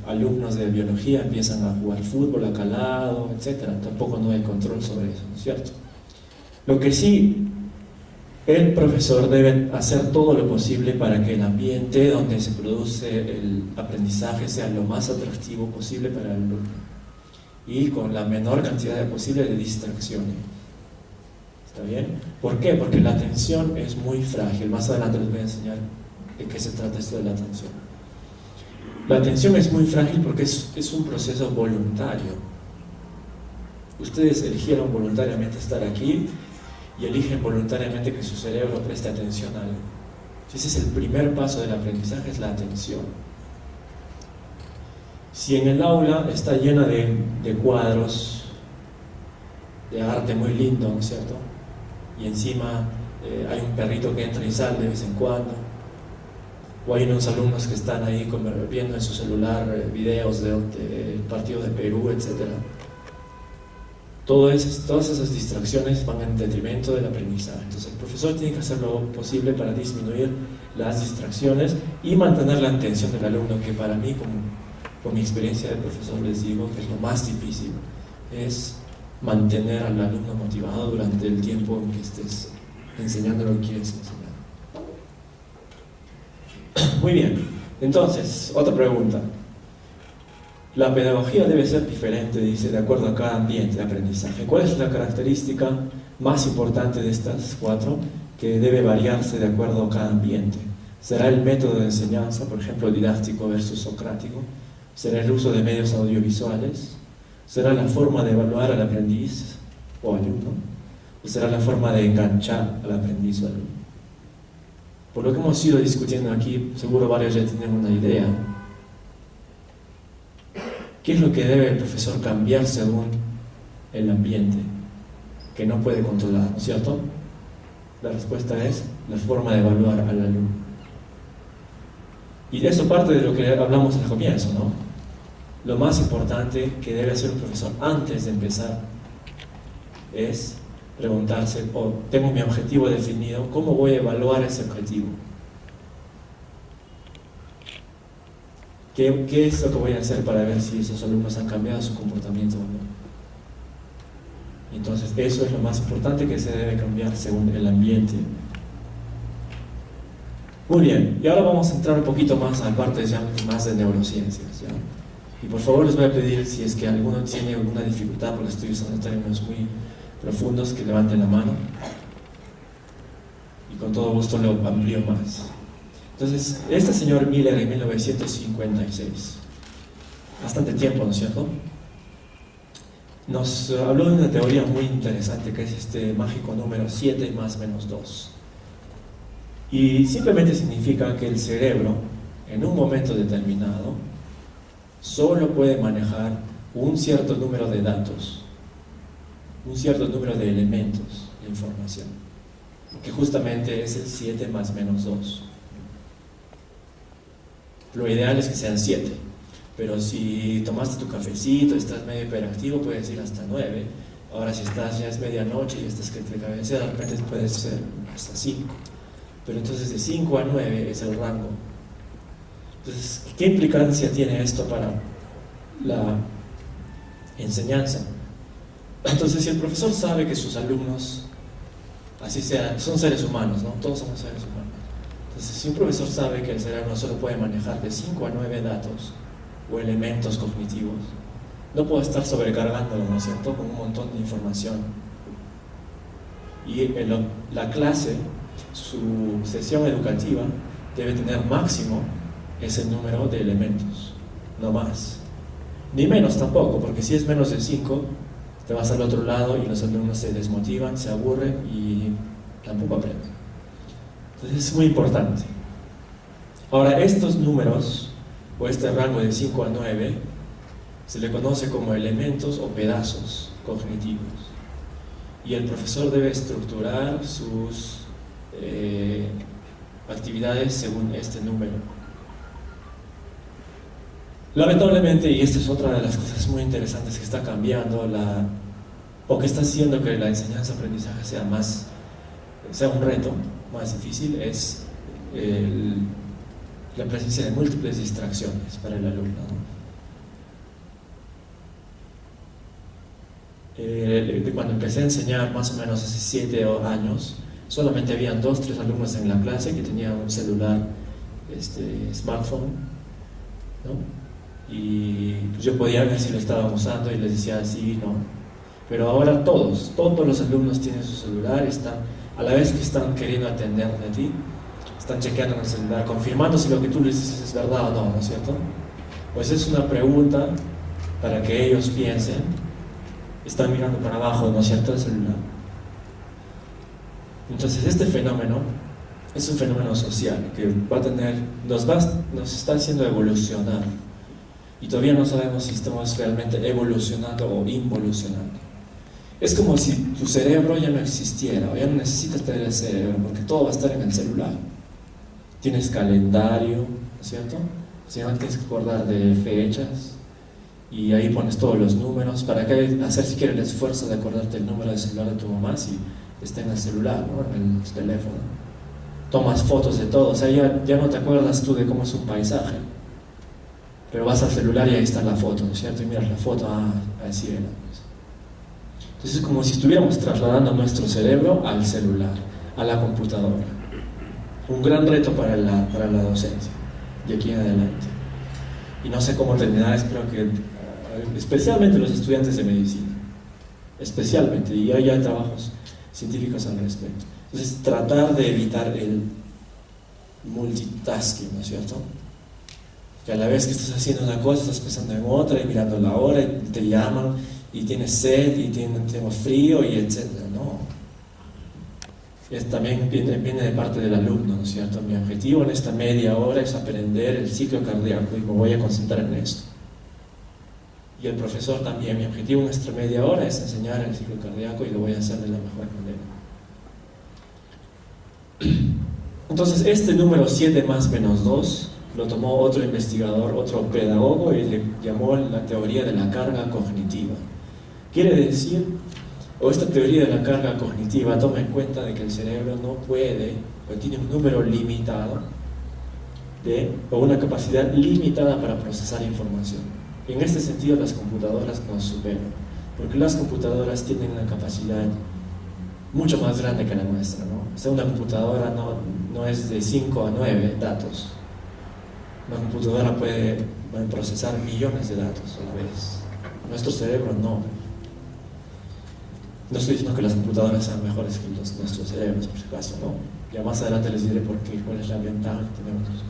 alumnos de biología empiezan a jugar fútbol acalado, etcétera. Tampoco no hay control sobre eso, ¿no es cierto? Lo que sí, el profesor debe hacer todo lo posible para que el ambiente donde se produce el aprendizaje sea lo más atractivo posible para el alumno y con la menor cantidad posible de distracciones. ¿Está bien? ¿Por qué? Porque la atención es muy frágil. Más adelante les voy a enseñar de qué se trata esto de la atención. La atención es muy frágil porque es un proceso voluntario. Ustedes eligieron voluntariamente estar aquí y eligen voluntariamente que su cerebro preste atención a algo. Ese es el primer paso del aprendizaje, es la atención. Si en el aula está llena de cuadros, de arte muy lindo, ¿no es cierto? Y encima hay un perrito que entra y sale de vez en cuando, o hay unos alumnos que están ahí viendo en su celular videos del partido de Perú, etc. Todas esas distracciones van en detrimento del aprendizaje. Entonces el profesor tiene que hacer lo posible para disminuir las distracciones y mantener la atención del alumno, que para mí, con mi experiencia de profesor, les digo que es lo más difícil, es mantener al alumno motivado durante el tiempo en que estés enseñando lo que quieres enseñar. Muy bien, entonces, otra pregunta. La pedagogía debe ser diferente, dice, de acuerdo a cada ambiente de aprendizaje. ¿Cuál es la característica más importante de estas 4 que debe variarse de acuerdo a cada ambiente? ¿Será el método de enseñanza, por ejemplo, didáctico versus socrático? ¿Será el uso de medios audiovisuales? ¿Será la forma de evaluar al aprendiz o alumno? ¿O será la forma de enganchar al aprendiz o alumno? Por lo que hemos ido discutiendo aquí, seguro varios ya tienen una idea. ¿Qué es lo que debe el profesor cambiar según el ambiente que no puede controlar, ¿no es cierto? La respuesta es la forma de evaluar al alumno. Y de eso parte de lo que hablamos al comienzo, ¿no? Lo más importante que debe hacer un profesor antes de empezar es preguntarse, tengo mi objetivo definido, ¿cómo voy a evaluar ese objetivo? ¿Qué es lo que voy a hacer para ver si esos alumnos han cambiado su comportamiento o no? Entonces, eso es lo más importante que se debe cambiar según el ambiente. Muy bien, y ahora vamos a entrar un poquito más a la parte ya más de neurociencias, ¿ya? Y por favor les voy a pedir, si es que alguno tiene alguna dificultad porque estoy usando términos muy profundos, que levanten la mano. Y con todo gusto lo amplío más. Entonces, este señor Miller en 1956, bastante tiempo, ¿no es cierto?, nos habló de una teoría muy interesante que es este mágico número 7 más menos 2. Y simplemente significa que el cerebro, en un momento determinado, solo puede manejar un cierto número de datos, un cierto número de elementos de información, que justamente es el 7 más menos 2. Lo ideal es que sean 7, pero si tomaste tu cafecito, estás medio hiperactivo, puedes ir hasta 9. Ahora si ya es medianoche y estás que te cabeceas, de repente puede ser hasta 5. Pero entonces de 5 a 9 es el rango. Entonces, ¿qué implicancia tiene esto para la enseñanza? Entonces, si el profesor sabe que sus alumnos, así sean, son seres humanos, ¿no? Todos somos seres humanos. Entonces, si un profesor sabe que el cerebro solo puede manejar de 5 a 9 datos o elementos cognitivos, no puede estar sobrecargándolo, ¿no es cierto?, con un montón de información. Y la clase, su sesión educativa, debe tener máximo ese número de elementos, no más. Ni menos tampoco, porque si es menos de 5, te vas al otro lado y los alumnos se desmotivan, se aburren y tampoco aprenden. Entonces es muy importante. Ahora, estos números, o este rango de 5 a 9, se le conoce como elementos o pedazos cognitivos. Y el profesor debe estructurar sus actividades según este número. Lamentablemente, y esta es otra de las cosas muy interesantes que está cambiando, o que está haciendo que la enseñanza-aprendizaje sea un reto más difícil, es la presencia de múltiples distracciones para el alumno, ¿no? Cuando empecé a enseñar, más o menos hace 7 años, solamente habían 2 o 3 alumnos en la clase que tenían un celular, smartphone, ¿no? Y pues yo podía ver si lo estaban usando y les decía sí, no. Pero ahora todos los alumnos tienen su celular y están, a la vez que están queriendo atender de ti, están chequeando en el celular, confirmando si lo que tú les dices es verdad o no, ¿no es cierto? Pues es una pregunta para que ellos piensen. Están mirando para abajo, ¿no es cierto?, el celular. Entonces este fenómeno es un fenómeno social que va a tener, nos está haciendo evolucionar, y todavía no sabemos si estamos realmente evolucionando o involucionando. Es como si tu cerebro ya no existiera, o ya no necesitas tener el cerebro, porque todo va a estar en el celular. Tienes calendario, ¿no es cierto? Si no tienes que acordar de fechas, y ahí pones todos los números. ¿Para qué hacer siquiera el esfuerzo de acordarte el número de celular de tu mamá si está en el celular, ¿no? En el teléfono? Tomas fotos de todo, o sea, ya no te acuerdas tú de cómo es un paisaje, pero vas al celular y ahí está la foto, ¿no es cierto? Y miras la foto, así era. Entonces es como si estuviéramos trasladando nuestro cerebro al celular, a la computadora. Un gran reto para la docencia, de aquí en adelante. Y no sé cómo terminar, espero que, especialmente los estudiantes de medicina, especialmente, y hay trabajos científicos al respecto. Entonces, tratar de evitar el multitasking, ¿no es cierto? Que a la vez que estás haciendo una cosa, estás pensando en otra, y mirando la hora, y te llaman, y tienes sed, y tengo frío, y etcétera, ¿no? También viene de parte del alumno, ¿no es cierto? Mi objetivo en esta media hora es aprender el ciclo cardíaco, y me voy a concentrar en esto. Y el profesor también, mi objetivo en esta media hora es enseñar el ciclo cardíaco, y lo voy a hacer de la mejor manera. Entonces este número 7 más menos 2 lo tomó otro investigador, otro pedagogo, y le llamó la teoría de la carga cognitiva. Quiere decir, o esta teoría de la carga cognitiva toma en cuenta de que el cerebro no puede, o tiene un número limitado o una capacidad limitada para procesar información. Y en este sentido las computadoras nos superan, porque las computadoras tienen una capacidad mucho más grande que la nuestra, ¿no? O sea, una computadora no es de 5 a 9 datos. Una computadora puede procesar millones de datos a la vez. Nuestro cerebro no. No estoy diciendo que las computadoras sean mejores que nuestros cerebros, por si acaso, ¿no? Ya más adelante les diré cuál es la ventaja que tenemos nosotros.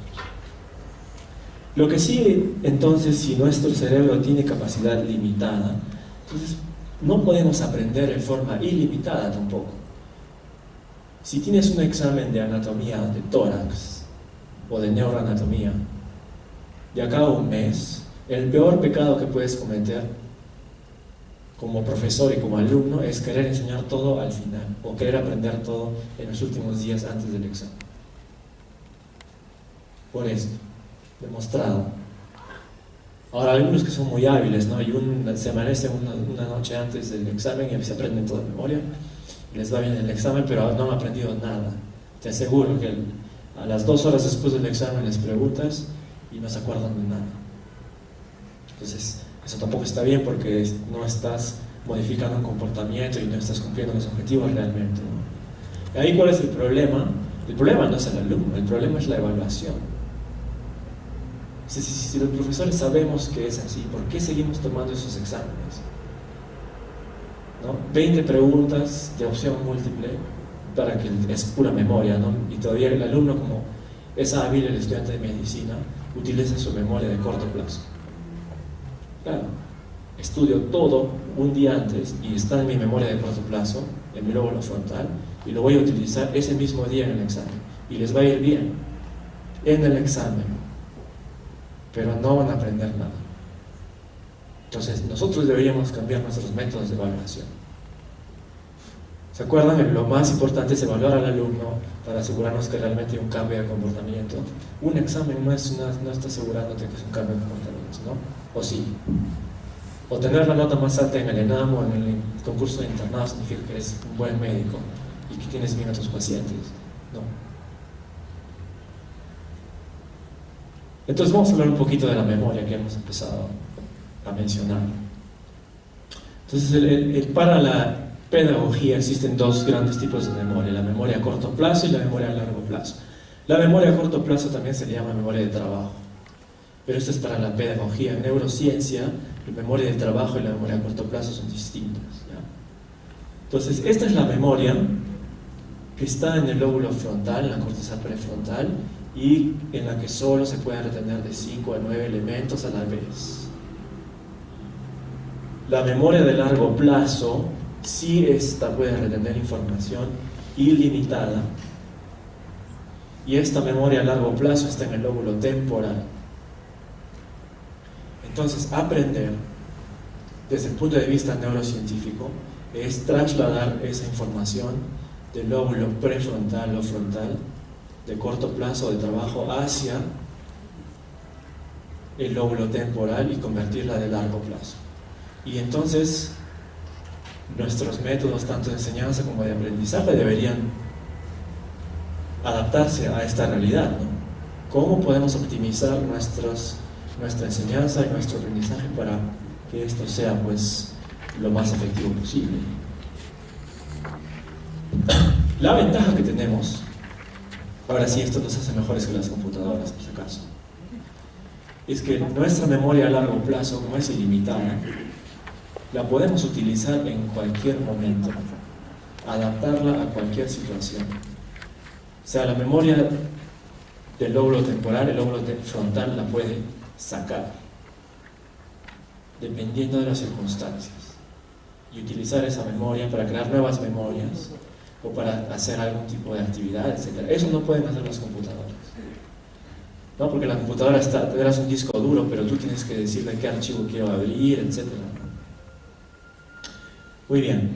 Lo que sí, entonces, si nuestro cerebro tiene capacidad limitada, entonces no podemos aprender en forma ilimitada tampoco. Si tienes un examen de anatomía de tórax o de neuroanatomía, de acá a un mes, el peor pecado que puedes cometer como profesor y como alumno es querer enseñar todo al final, o querer aprender todo en los últimos días antes del examen. Por esto, demostrado. Ahora, hay algunos que son muy hábiles, ¿no? Y se amanecen una noche antes del examen y se aprenden toda memoria, y les va bien el examen, pero no han aprendido nada. Te aseguro que a las 2 horas después del examen les preguntas y no se acuerdan de nada. Entonces, eso tampoco está bien, porque no estás modificando un comportamiento y no estás cumpliendo los objetivos realmente, ¿no? Y ahí, ¿cuál es el problema? El problema no es el alumno, el problema es la evaluación. Si los profesores sabemos que es así, ¿por qué seguimos tomando esos exámenes? ¿No? 20 preguntas de opción múltiple para que es pura memoria, ¿no? Y todavía el alumno, como es hábil, el estudiante de medicina, utiliza su memoria de corto plazo. Claro, estudio todo un día antes y está en mi memoria de corto plazo, en mi lóbulo frontal, y lo voy a utilizar ese mismo día en el examen, y les va a ir bien en el examen, pero no van a aprender nada. Entonces nosotros deberíamos cambiar nuestros métodos de evaluación. ¿Se acuerdan? Lo más importante es evaluar al alumno para asegurarnos que realmente hay un cambio de comportamiento. Un examen no está asegurándote que es un cambio de comportamiento, ¿no? ¿O sí? O tener la nota más alta en el ENAM o en el concurso de internado significa que eres un buen médico y que tienes bien a tus pacientes. No. Entonces vamos a hablar un poquito de la memoria que hemos empezado a mencionar. Entonces para la pedagogía existen dos grandes tipos de memoria: la memoria a corto plazo y la memoria a largo plazo. La memoria a corto plazo también se le llama memoria de trabajo, pero esto es para la pedagogía. En neurociencia, la memoria de trabajo y la memoria a corto plazo son distintas, ¿ya? Entonces, esta es la memoria que está en el lóbulo frontal, en la corteza prefrontal, y en la que solo se pueden retener de 5 a 9 elementos a la vez. La memoria de largo plazo, sí esta puede retener información ilimitada, y esta memoria a largo plazo está en el lóbulo temporal. Entonces, aprender desde el punto de vista neurocientífico es trasladar esa información del lóbulo prefrontal o frontal de corto plazo de trabajo hacia el lóbulo temporal y convertirla de largo plazo. Y entonces nuestros métodos tanto de enseñanza como de aprendizaje deberían adaptarse a esta realidad, ¿no? ¿Cómo podemos optimizar nuestra enseñanza y nuestro aprendizaje para que esto sea pues lo más efectivo posible? La ventaja que tenemos, ahora sí, esto nos hace mejores que las computadoras por si acaso, es que nuestra memoria a largo plazo, como es ilimitada, la podemos utilizar en cualquier momento, adaptarla a cualquier situación. O sea, la memoria del lóbulo temporal, el lóbulo frontal la puede sacar, dependiendo de las circunstancias, y utilizar esa memoria para crear nuevas memorias o para hacer algún tipo de actividad, etc. Eso no pueden hacer las computadoras, ¿no? Porque la computadora tendrás un disco duro, pero tú tienes que decirle qué archivo quiero abrir, etc. Muy bien.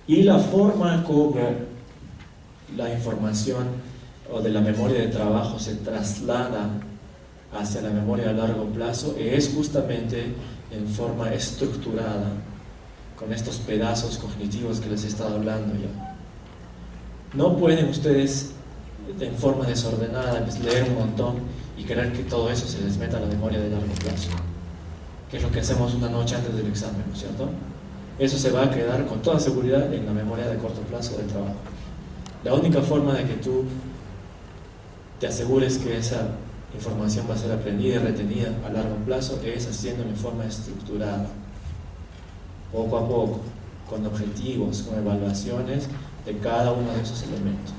Y la forma como la información o de la memoria de trabajo se traslada hacia la memoria a largo plazo es justamente en forma estructurada, con estos pedazos cognitivos que les he estado hablando ya. No pueden ustedes en forma desordenada leer un montón y creer que todo eso se les meta a la memoria de largo plazo, que es lo que hacemos una noche antes del examen, ¿no es cierto? Eso se va a quedar con toda seguridad en la memoria de corto plazo del trabajo. La única forma de que tú te asegures que esa información va a ser aprendida y retenida a largo plazo es haciéndolo en forma estructurada, poco a poco, con objetivos, con evaluaciones de cada uno de esos elementos.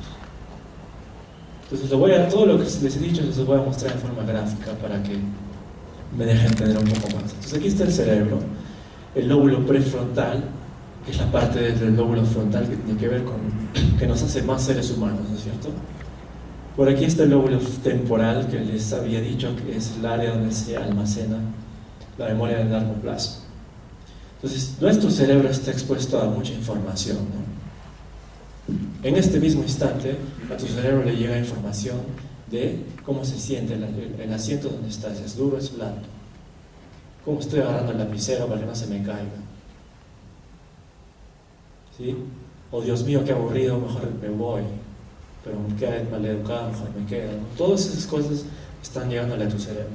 Entonces todo lo que les he dicho les voy a mostrar en forma gráfica para que me dejen entender un poco más. Entonces aquí está el cerebro, el lóbulo prefrontal, que es la parte del lóbulo frontal que tiene que ver con que nos hace más seres humanos, ¿no es cierto? Por aquí está el lóbulo temporal, que les había dicho que es el área donde se almacena la memoria de largo plazo. Entonces, nuestro cerebro está expuesto a mucha información, ¿no? En este mismo instante, a tu cerebro le llega información de cómo se siente el asiento donde estás, es duro, es blando, cómo estoy agarrando el lapicero para que no se me caiga, ¿sí? Oh, Dios mío, qué aburrido, mejor me voy, pero me queda maleducado, mejor me quedo, ¿no? Todas esas cosas están llegándole a tu cerebro.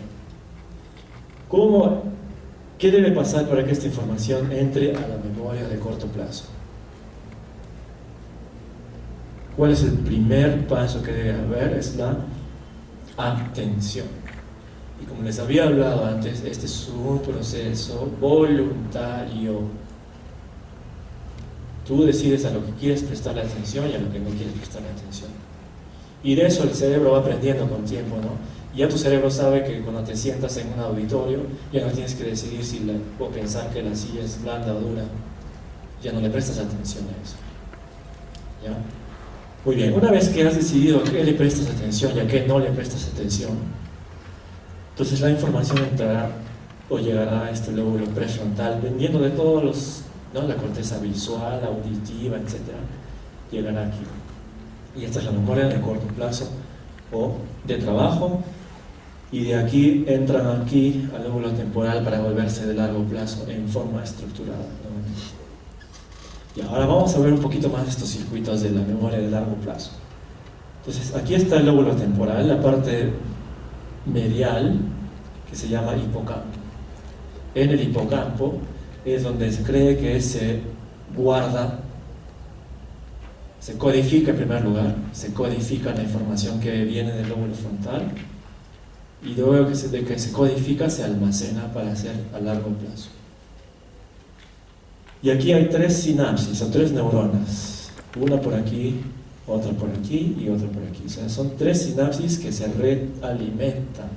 ¿Qué debe pasar para que esta información entre a la memoria de corto plazo? ¿Cuál es el primer paso que debe haber? Es la atención. Y como les había hablado antes, este es un proceso voluntario. Tú decides a lo que quieres prestarle atención y a lo que no quieres prestarle atención. Y de eso el cerebro va aprendiendo con tiempo, ¿no? Ya tu cerebro sabe que cuando te sientas en un auditorio, ya no tienes que decidir o pensar que la silla es blanda o dura. Ya no le prestas atención a eso. ¿Ya? Muy bien, una vez que has decidido a qué le prestas atención y a qué no le prestas atención, entonces la información entrará o llegará a este lóbulo prefrontal, dependiendo de todos los, ¿no? La corteza visual, auditiva, etc. Llegará aquí. Y esta es la memoria de corto plazo o de trabajo, y de aquí entran aquí al lóbulo temporal para volverse de largo plazo en forma estructurada, ¿no? Y ahora vamos a ver un poquito más estos circuitos de la memoria de largo plazo. Entonces aquí está el lóbulo temporal, la parte medial, que se llama hipocampo. En el hipocampo es donde se cree que se guarda, se codifica en primer lugar, se codifica la información que viene del lóbulo frontal, y luego de que se codifica se almacena para hacer a largo plazo. Y aquí hay 3 sinapsis, o 3 neuronas, una por aquí, otra por aquí y otra por aquí. O sea, son 3 sinapsis que se realimentan.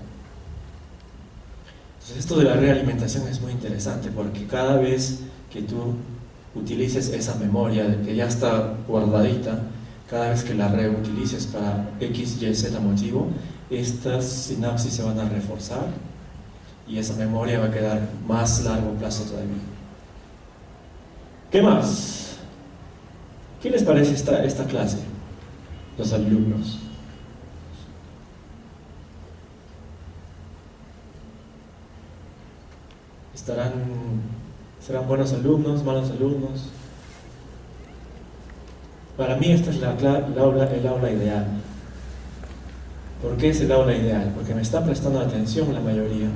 Entonces esto de la realimentación es muy interesante, porque cada vez que tú utilices esa memoria que ya está guardadita, cada vez que la reutilices para X, Y, Z motivo, estas sinapsis se van a reforzar y esa memoria va a quedar más largo plazo todavía. ¿Qué más? ¿Qué les parece esta clase? Los alumnos. ¿Serán buenos alumnos, malos alumnos? Para mí esta es el aula ideal. ¿Por qué es el aula ideal? Porque me está prestando atención la mayoría.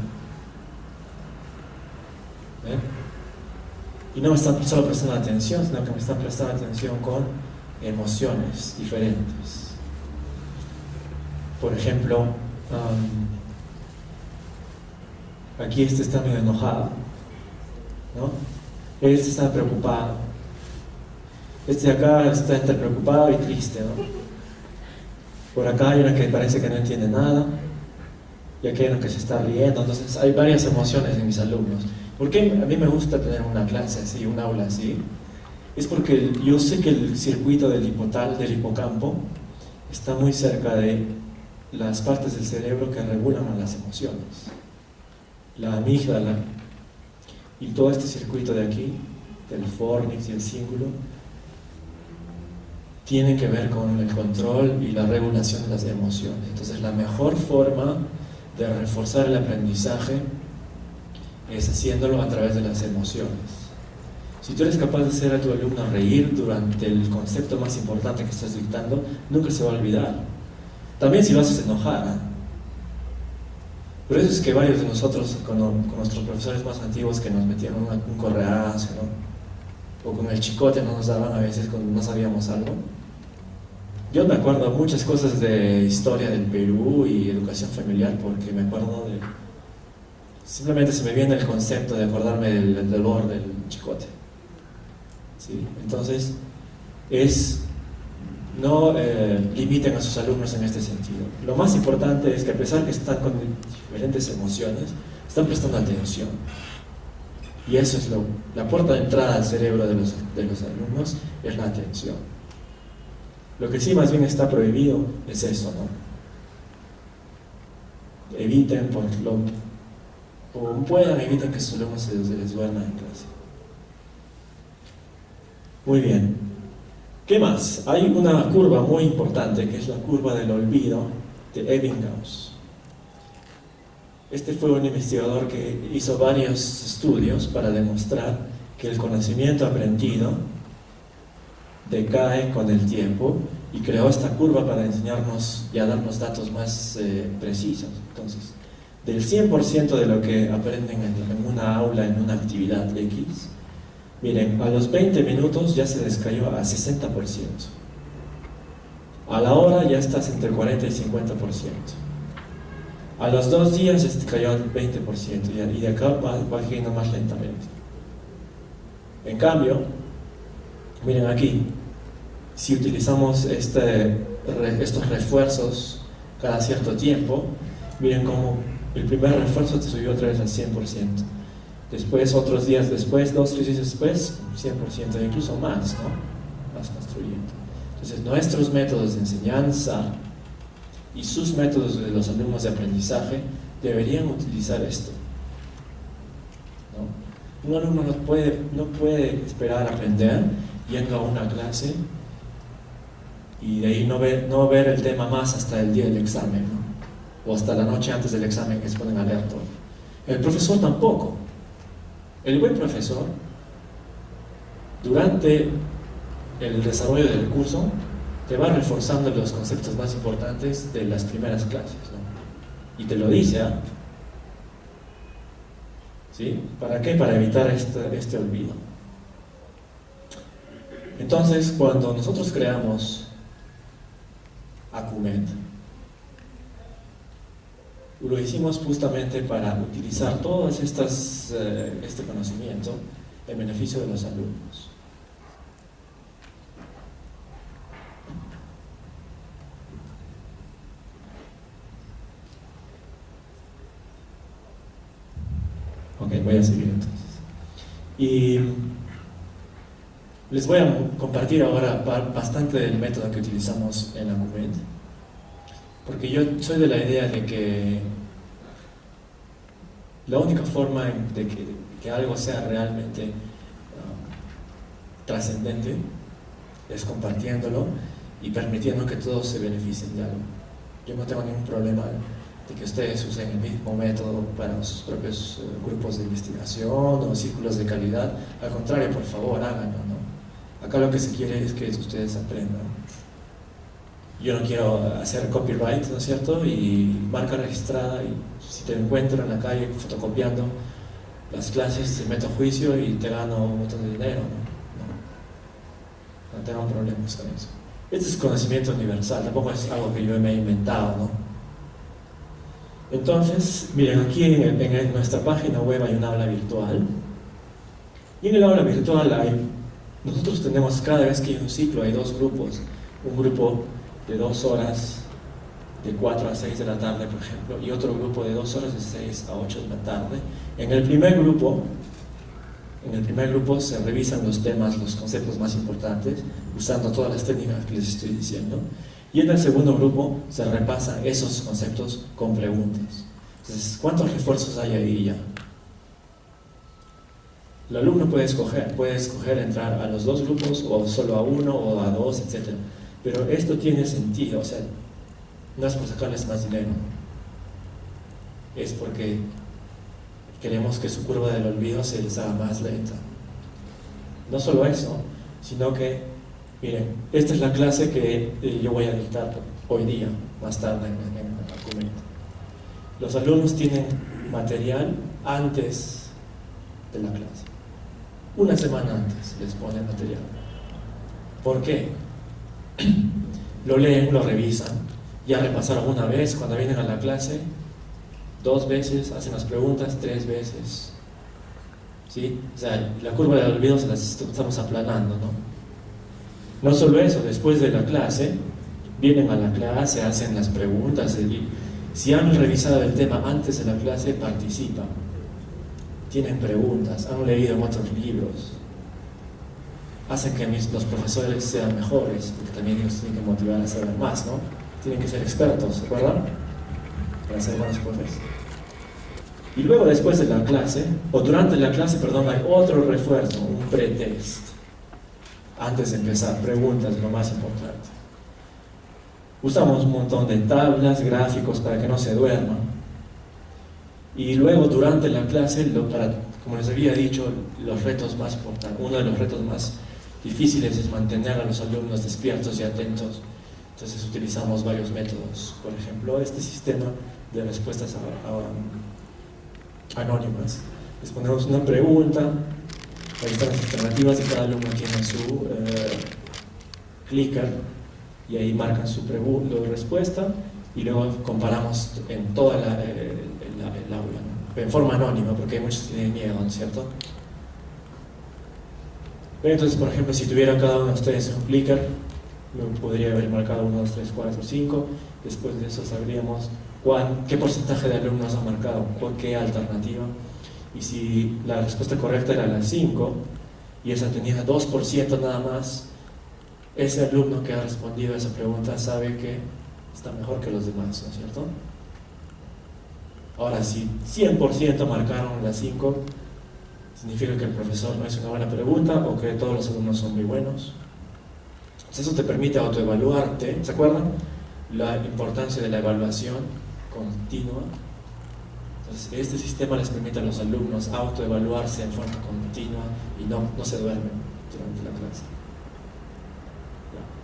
Y no me están solo prestando atención, sino que me están prestando atención con emociones diferentes. Por ejemplo, aquí este está medio enojado, ¿no? Este está preocupado. Este de acá está entre preocupado y triste, ¿no? Por acá hay uno que parece que no entiende nada, y aquí hay uno que se está riendo. Entonces hay varias emociones en mis alumnos. ¿Por qué a mí me gusta tener una clase así, un aula así? Es porque yo sé que el circuito del hipocampo, está muy cerca de las partes del cerebro que regulan a las emociones. La amígdala y todo este circuito de aquí, del fornix y el cíngulo, tienen que ver con el control y la regulación de las emociones. Entonces la mejor forma de reforzar el aprendizaje es haciéndolo a través de las emociones. Si tú eres capaz de hacer a tu alumno reír durante el concepto más importante que estás dictando, nunca se va a olvidar. También si lo haces enojar. Por eso es que varios de nosotros, con nuestros profesores más antiguos que nos metían un correazo, ¿no? O con el chicote no nos daban a veces cuando no sabíamos algo. Yo me acuerdo muchas cosas de historia del Perú y educación familiar porque me acuerdo de... Simplemente se me viene el concepto de acordarme del dolor del chicote. ¿Sí? Entonces, no limiten a sus alumnos en este sentido. Lo más importante es que a pesar que están con diferentes emociones, están prestando atención. Y eso es la puerta de entrada al cerebro de los alumnos, es la atención. Lo que sí más bien está prohibido es eso, ¿no? Eviten, como puedan, eviten que sus alumnos se les duerman en clase. Muy bien. ¿Qué más? Hay una curva muy importante que es la curva del olvido de Ebbinghaus. Este fue un investigador que hizo varios estudios para demostrar que el conocimiento aprendido decae con el tiempo y creó esta curva para enseñarnos y a darnos datos más precisos. Entonces, del 100% de lo que aprenden en una aula, en una actividad X, miren, a los 20 minutos ya se descayó a 60%. A la hora ya estás entre 40 y 50%. A los 2 días ya se cayó al 20% y de acá va cayendo más lentamente. En cambio, miren aquí, si utilizamos estos refuerzos cada cierto tiempo, miren cómo el primer refuerzo te subió otra vez al 100%. Después, otros días después, 2 o 3 días después, 100%, incluso más, ¿no? Vas construyendo. Entonces, nuestros métodos de enseñanza y sus métodos de los alumnos de aprendizaje deberían utilizar esto, ¿no? Un alumno no puede esperar aprender yendo a una clase y de ahí no ver el tema más hasta el día del examen, ¿no? O hasta la noche antes del examen que se ponen a leer todo. El profesor tampoco. El buen profesor, durante el desarrollo del curso, te va reforzando los conceptos más importantes de las primeras clases, ¿no? Y te lo dice, ¿ah? ¿Sí? ¿Para qué? Para evitar este olvido. Entonces, cuando nosotros creamos Acumet, lo hicimos justamente para utilizar todo este conocimiento en beneficio de los alumnos. Ok, voy a seguir entonces. Y Les voy a compartir ahora bastante del método que utilizamos en la CUMED, porque yo soy de la idea de que la única forma de que algo sea realmente trascendente es compartiéndolo y permitiendo que todos se beneficien de algo. Yo no tengo ningún problema de que ustedes usen el mismo método para sus propios grupos de investigación o círculos de calidad. Al contrario, por favor, háganlo, ¿no? Acá lo que se quiere es que ustedes aprendan. Yo no quiero hacer copyright, ¿no es cierto? Y marca registrada, y si te encuentro en la calle fotocopiando las clases, te meto a juicio y te gano un montón de dinero, ¿no? No tengo problemas con eso. Este es conocimiento universal, tampoco es algo que yo me he inventado, ¿no? Entonces, miren, aquí en nuestra página web hay un aula virtual, y en el aula virtual nosotros tenemos, cada vez que hay un ciclo, hay dos grupos. Un grupo de 2 horas, de 4 a 6 de la tarde, por ejemplo, y otro grupo de 2 horas, de 6 a 8 de la tarde. En el primer grupo se revisan los temas, los conceptos más importantes, usando todas las técnicas que les estoy diciendo. Y en el segundo grupo se repasan esos conceptos con preguntas. Entonces, ¿cuántos refuerzos hay ahí ya? El alumno puede escoger entrar a los dos grupos, o solo a uno, o a dos, etc. Pero esto tiene sentido, o sea, no es por sacarles más dinero, es porque queremos que su curva del olvido se les haga más lenta. No solo eso, sino que, miren, esta es la clase que yo voy a dictar hoy día, más tarde en la CUMED. Los alumnos tienen material antes de la clase. Una semana antes les ponen material. ¿Por qué? Lo leen, lo revisan, ya repasaron una vez cuando vienen a la clase, 2 veces, hacen las preguntas 3 veces. ¿Sí? O sea, la curva del olvido se las estamos aplanando, ¿no? No solo eso, después de la clase, vienen a la clase, hacen las preguntas, si han revisado el tema antes de la clase, participan, tienen preguntas, han leído en otros libros, hacen que los profesores sean mejores, porque también ellos tienen que motivar a saber más, ¿no? Tienen que ser expertos, ¿se acuerdan? Para ser buenos profesores. Y luego, después de la clase, o durante la clase, perdón, hay otro refuerzo, un pretest. Antes de empezar, preguntas, lo más importante. Usamos un montón de tablas, gráficos para que no se duerman. Y luego, durante la clase, como les había dicho, los retos más importantes, uno de los retos más difíciles es mantener a los alumnos despiertos y atentos. Entonces utilizamos varios métodos. Por ejemplo, este sistema de respuestas anónimas. Les ponemos una pregunta, ahí están las alternativas y cada alumno tiene su clicker y ahí marcan su respuesta y luego comparamos en toda el aula, ¿no? En forma anónima, porque hay muchos que tienen miedo, ¿no es cierto? Entonces, por ejemplo, si tuviera cada uno de ustedes un clicker, podría haber marcado 1, 2, 3, 4, 5. Después de eso sabríamos qué porcentaje de alumnos han marcado, qué alternativa. Y si la respuesta correcta era la 5 y esa tenía 2% nada más, ese alumno que ha respondido a esa pregunta sabe que está mejor que los demás, ¿no es cierto? Ahora, si 100% marcaron la 5, significa que el profesor no hizo una buena pregunta o que todos los alumnos son muy buenos. Entonces, eso te permite autoevaluarte. ¿Se acuerdan? La importancia de la evaluación continua. Entonces, este sistema les permite a los alumnos autoevaluarse en forma continua y no se duermen durante la clase.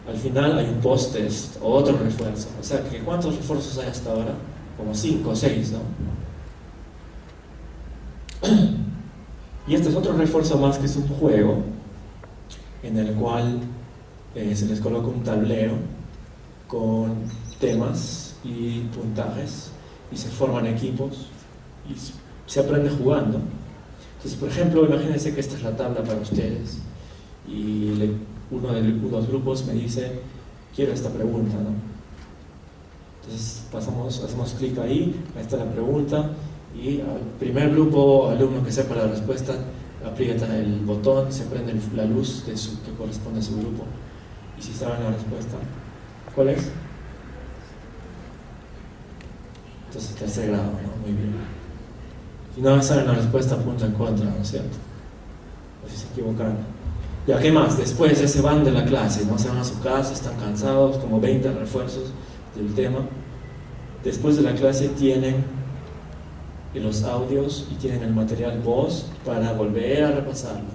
Al final hay un post-test o otro refuerzo. O sea, que ¿cuántos refuerzos hay hasta ahora? Como 5 o 6, ¿no? Y este es otro refuerzo más, que es un juego en el cual se les coloca un tablero con temas y puntajes y se forman equipos y se aprende jugando. Entonces, por ejemplo, imagínense que esta es la tabla para ustedes y uno de los grupos me dice: quiero esta pregunta, ¿no? Entonces hacemos clic ahí está la pregunta, y al primer grupo alumno que sepa la respuesta aprieta el botón y se prende la luz que corresponde a su grupo. Y si saben la respuesta, ¿cuál es? Entonces, tercer grado, ¿no? Muy bien. Si no saben la respuesta, punto en contra, ¿no es cierto? O si se equivocan. Ya, ¿qué más? Después ya se van de la clase, ¿no? Se van a su casa, están cansados, como 20 refuerzos del tema. Después de la clase tienen los audios y tienen el material voz para volver a repasarlo.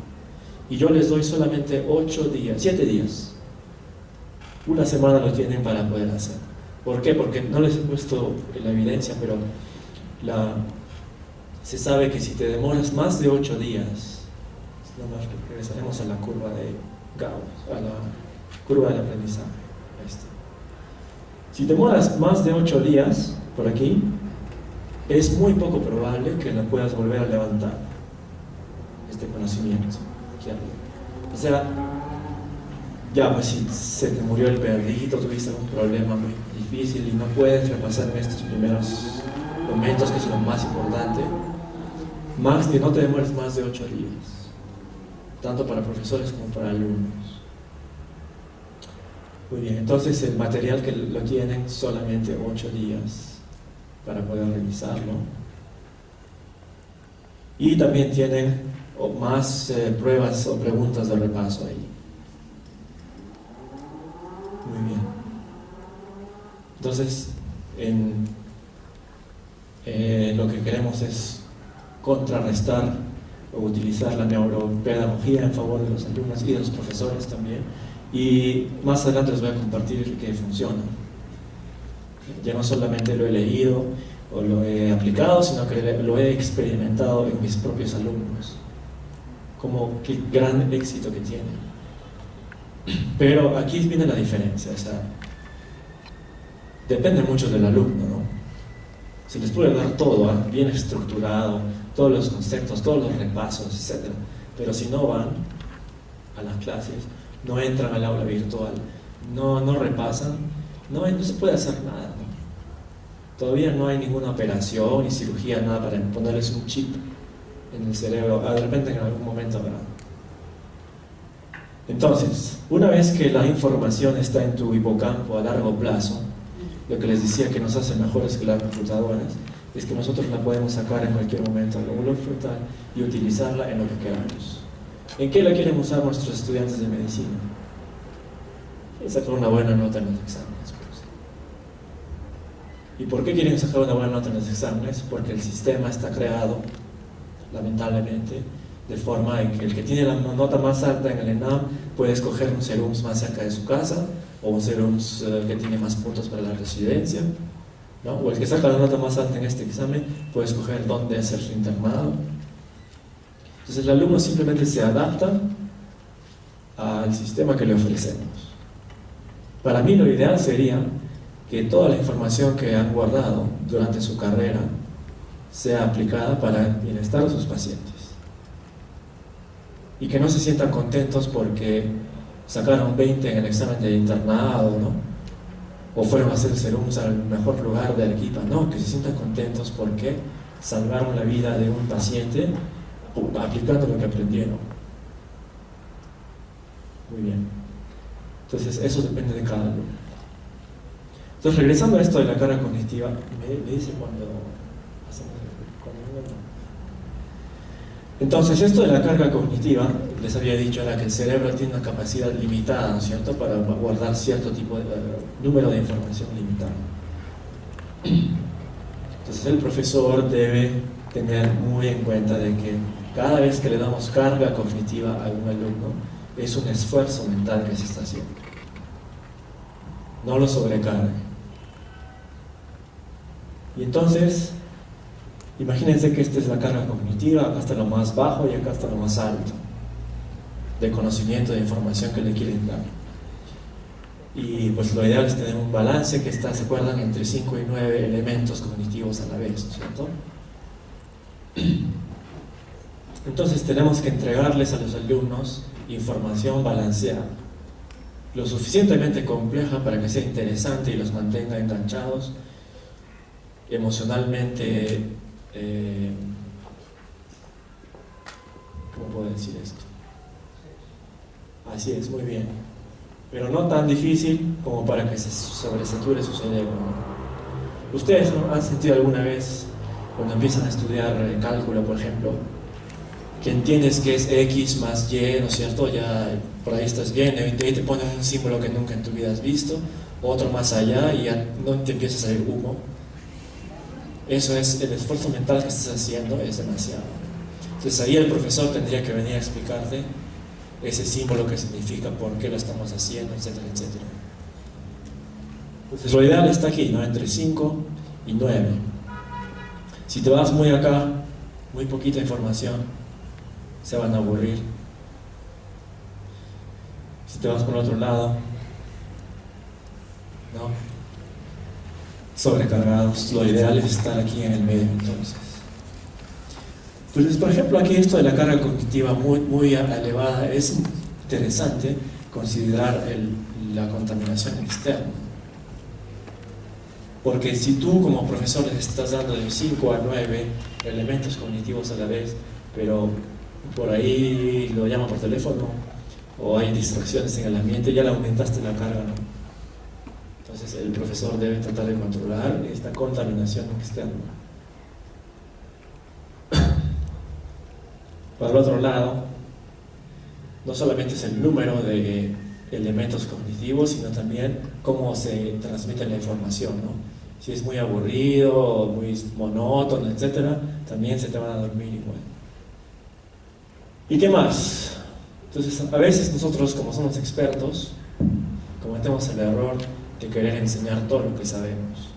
Y yo les doy solamente 7 días. Una semana lo tienen para poder hacer. ¿Por qué? Porque no les he puesto la evidencia, pero se sabe que si te demoras más de 8 días, nomás regresaremos a la curva de Gauss, a la curva del aprendizaje. Si demoras más de 8 días por aquí, es muy poco probable que no puedas volver a levantar este conocimiento aquí arriba. O sea, ya pues si se te murió el perrito, tuviste algún problema muy difícil y no puedes repasar en estos primeros momentos, que es lo más importante, que no te demores más de 8 días, tanto para profesores como para alumnos. Muy bien, entonces el material que lo tienen solamente 8 días para poder revisarlo. Y también tienen más pruebas o preguntas de repaso ahí. Muy bien. Entonces, lo que queremos es contrarrestar o utilizar la neuropedagogía en favor de los alumnos y de los profesores también. Y más adelante les voy a compartir que funciona. Ya no solamente lo he leído o lo he aplicado, sino que lo he experimentado en mis propios alumnos. Como qué gran éxito que tiene. Pero aquí viene la diferencia, o sea, depende mucho del alumno, ¿no? Se les puede dar todo, bien estructurado, todos los conceptos, todos los repasos, etc. Pero si no van a las clases, no entran al aula virtual, no repasan, no se puede hacer nada, ¿no? Todavía no hay ninguna operación ni cirugía, nada para ponerles un chip en el cerebro. De repente en algún momento habrá. Entonces, una vez que la información está en tu hipocampo a largo plazo, lo que les decía que nos hace mejores que las computadoras es que nosotros la podemos sacar en cualquier momento al lóbulo frontal y utilizarla en lo que queramos. ¿En qué la quieren usar nuestros estudiantes de medicina? Quieren sacar una buena nota en los exámenes. Pues. ¿Y por qué quieren sacar una buena nota en los exámenes? Porque el sistema está creado, lamentablemente, de forma en que el que tiene la nota más alta en el ENAM puede escoger un CERUMS más cerca de su casa, o un CERUMS que tiene más puntos para la residencia, ¿no? O el que saca la nota más alta en este examen puede escoger dónde hacer su internado. Entonces el alumno simplemente se adapta al sistema que le ofrecemos. Para mí lo ideal sería que toda la información que han guardado durante su carrera sea aplicada para el bienestar de sus pacientes. Y que no se sientan contentos porque sacaron 20 en el examen de internado, ¿no? O fueron a hacer serums al mejor lugar de Arequipa. No, que se sientan contentos porque salvaron la vida de un paciente aplicando lo que aprendieron. Muy bien. Entonces, eso depende de cada alumno. Entonces, regresando a esto de la carga cognitiva, me dice cuando hacemos Entonces, esto de la carga cognitiva, les había dicho, era que el cerebro tiene una capacidad limitada, ¿no es cierto?, para guardar cierto tipo de número de información limitado. Entonces, el profesor debe tener muy en cuenta de que cada vez que le damos carga cognitiva a un alumno, es un esfuerzo mental que se está haciendo. No lo sobrecargue. Y entonces, imagínense que esta es la carga cognitiva, acá está lo más bajo y acá está lo más alto de conocimiento, de información que le quieren dar. Y pues lo ideal es tener un balance que está, ¿se acuerdan?, entre 5 y 9 elementos cognitivos a la vez, ¿no es cierto? Entonces tenemos que entregarles a los alumnos información balanceada, lo suficientemente compleja para que sea interesante y los mantenga enganchados, emocionalmente ¿Cómo puedo decir esto? Así es, muy bien. Pero no tan difícil como para que se sobresature su cerebro, ¿no? ¿Ustedes no han sentido alguna vez, cuando empiezan a estudiar cálculo, por ejemplo, que entiendes que es X más Y, ¿no es cierto? Ya por ahí estás bien, y te ponen un símbolo que nunca en tu vida has visto, otro más allá y ya no te empieza a salir humo? Eso es el esfuerzo mental que estás haciendo, es demasiado. Entonces ahí el profesor tendría que venir a explicarte ese símbolo que significa, por qué lo estamos haciendo, etcétera, etcétera. Entonces lo ideal está aquí, ¿no? Entre 5 y 9. Si te vas muy acá, muy poquita información, se van a aburrir. Si te vas por el otro lado, ¿no? Sobrecargados, lo ideal es estar aquí en el medio, entonces. Entonces, por ejemplo, aquí esto de la carga cognitiva muy elevada, es interesante considerar la contaminación externa. Porque si tú como profesor les estás dando de 5 a 9 elementos cognitivos a la vez, pero por ahí lo llaman por teléfono o hay distracciones en el ambiente, ya le aumentaste la carga, ¿no? Entonces el profesor debe tratar de controlar esta contaminación externa. Por el otro lado, no solamente es el número de elementos cognitivos, sino también cómo se transmite la información, ¿no? Si es muy aburrido, muy monótono, etc., también se te van a dormir igual. ¿Y qué más? Entonces, a veces nosotros, como somos expertos, cometemos el error de querer enseñar todo lo que sabemos.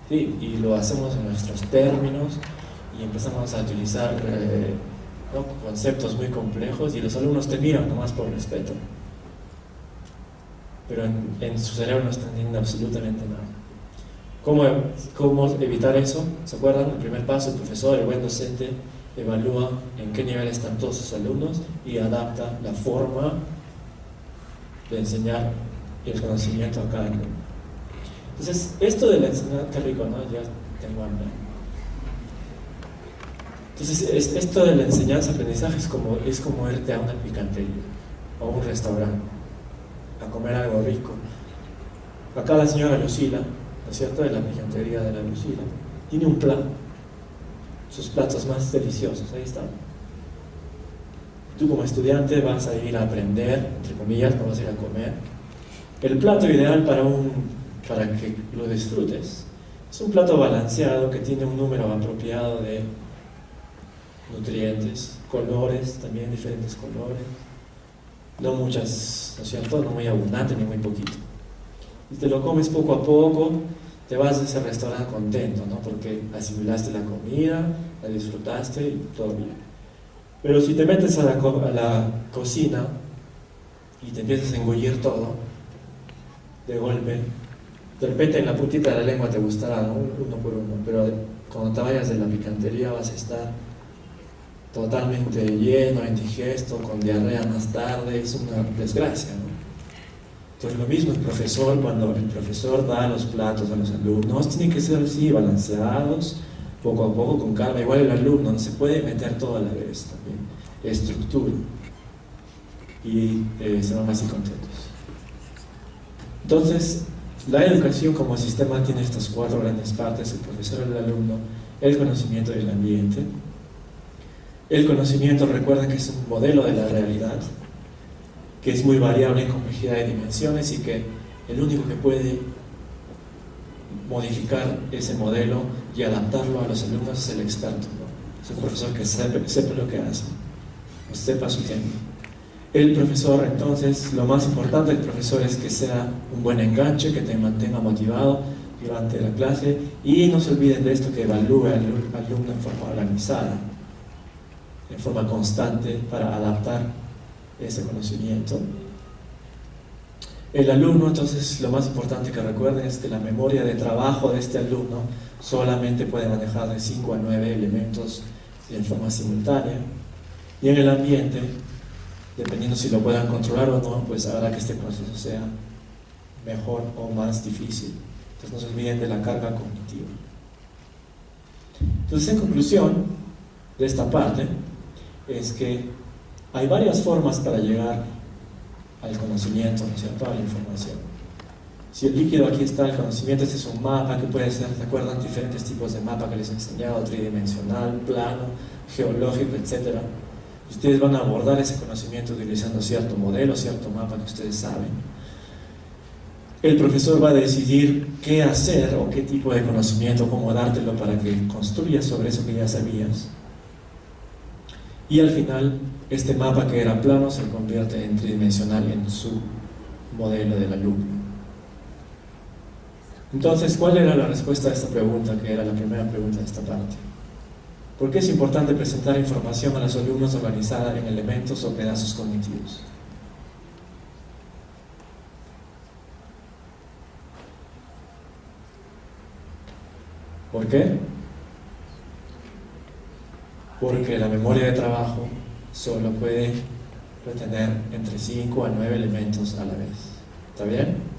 Sí, y lo hacemos en nuestros términos y empezamos a utilizar ¿no? conceptos muy complejos y los alumnos te miran nomás por respeto. Pero en su cerebro no están entendiendo absolutamente nada. ¿Cómo evitar eso? ¿Se acuerdan? El primer paso, el profesor, el buen docente, evalúa en qué nivel están todos sus alumnos y adapta la forma de enseñar el conocimiento a cada alumno. Entonces, esto de la enseñanza, qué rico, ¿no? Ya tengo hambre. Entonces, esto de la enseñanza-aprendizaje es como irte a una picantería o a un restaurante a comer algo rico. Acá la señora Lucila, ¿no es cierto?, de la picantería de la Lucila, tiene un plan, sus platos más deliciosos, ahí están. Tú como estudiante vas a ir a aprender, entre comillas, no vas a ir a comer. El plato ideal para que lo disfrutes es un plato balanceado que tiene un número apropiado de nutrientes, colores, también diferentes colores, no muchas, ¿no es cierto?, no muy abundante ni muy poquito. Y te lo comes poco a poco, te vas de ese restaurante contento, ¿no? Porque asimilaste la comida, la disfrutaste y todo bien. Pero si te metes a la cocina y te empiezas a engullir todo de golpe, de repente en la puntita de la lengua te gustará, ¿no? Uno por uno, pero cuando te vayas de la picantería vas a estar totalmente lleno, indigesto, con diarrea más tarde, es una desgracia, ¿no? Entonces lo mismo el profesor, cuando el profesor da los platos a los alumnos, tienen que ser así, balanceados, poco a poco, con calma. Igual el alumno no se puede meter todo a la vez también, estructura, y se van así contentos. Entonces, la educación como sistema tiene estas 4 grandes partes: el profesor, el alumno, el conocimiento y el ambiente. El conocimiento, recuerda que es un modelo de la realidad, que es muy variable en complejidad de dimensiones y que el único que puede modificar ese modelo y adaptarlo a los alumnos es el experto, ¿no? Es un profesor que sepa lo que hace, o sepa su tema. El profesor, entonces, lo más importante del profesor es que sea un buen enganche, que te mantenga motivado durante la clase, y no se olviden de esto, que evalúe al alumno en forma organizada, en forma constante, para adaptar ese conocimiento. El alumno, entonces, lo más importante que recuerden es que la memoria de trabajo de este alumno solamente puede manejar de 5 a 9 elementos en forma simultánea, y en el ambiente, dependiendo si lo puedan controlar o no, pues hará que este proceso sea mejor o más difícil. Entonces no se olviden de la carga cognitiva. Entonces, en conclusión de esta parte, es que hay varias formas para llegar al conocimiento, ¿no es cierto?, a la información. Si el líquido aquí está, el conocimiento, este es un mapa que puede ser, ¿se acuerdan? Diferentes tipos de mapa que les he enseñado, tridimensional, plano, geológico, etc. Ustedes van a abordar ese conocimiento utilizando cierto modelo, cierto mapa que ustedes saben. El profesor va a decidir qué hacer o qué tipo de conocimiento, cómo dártelo para que construyas sobre eso que ya sabías. Y al final, este mapa que era plano se convierte en tridimensional en su modelo del alumno. Entonces, ¿cuál era la respuesta a esta pregunta, que era la primera pregunta de esta parte? ¿Por qué es importante presentar información a los alumnos organizada en elementos o pedazos cognitivos? ¿Por qué? Porque la memoria de trabajo solo puede retener entre 5 a 9 elementos a la vez. ¿Está bien?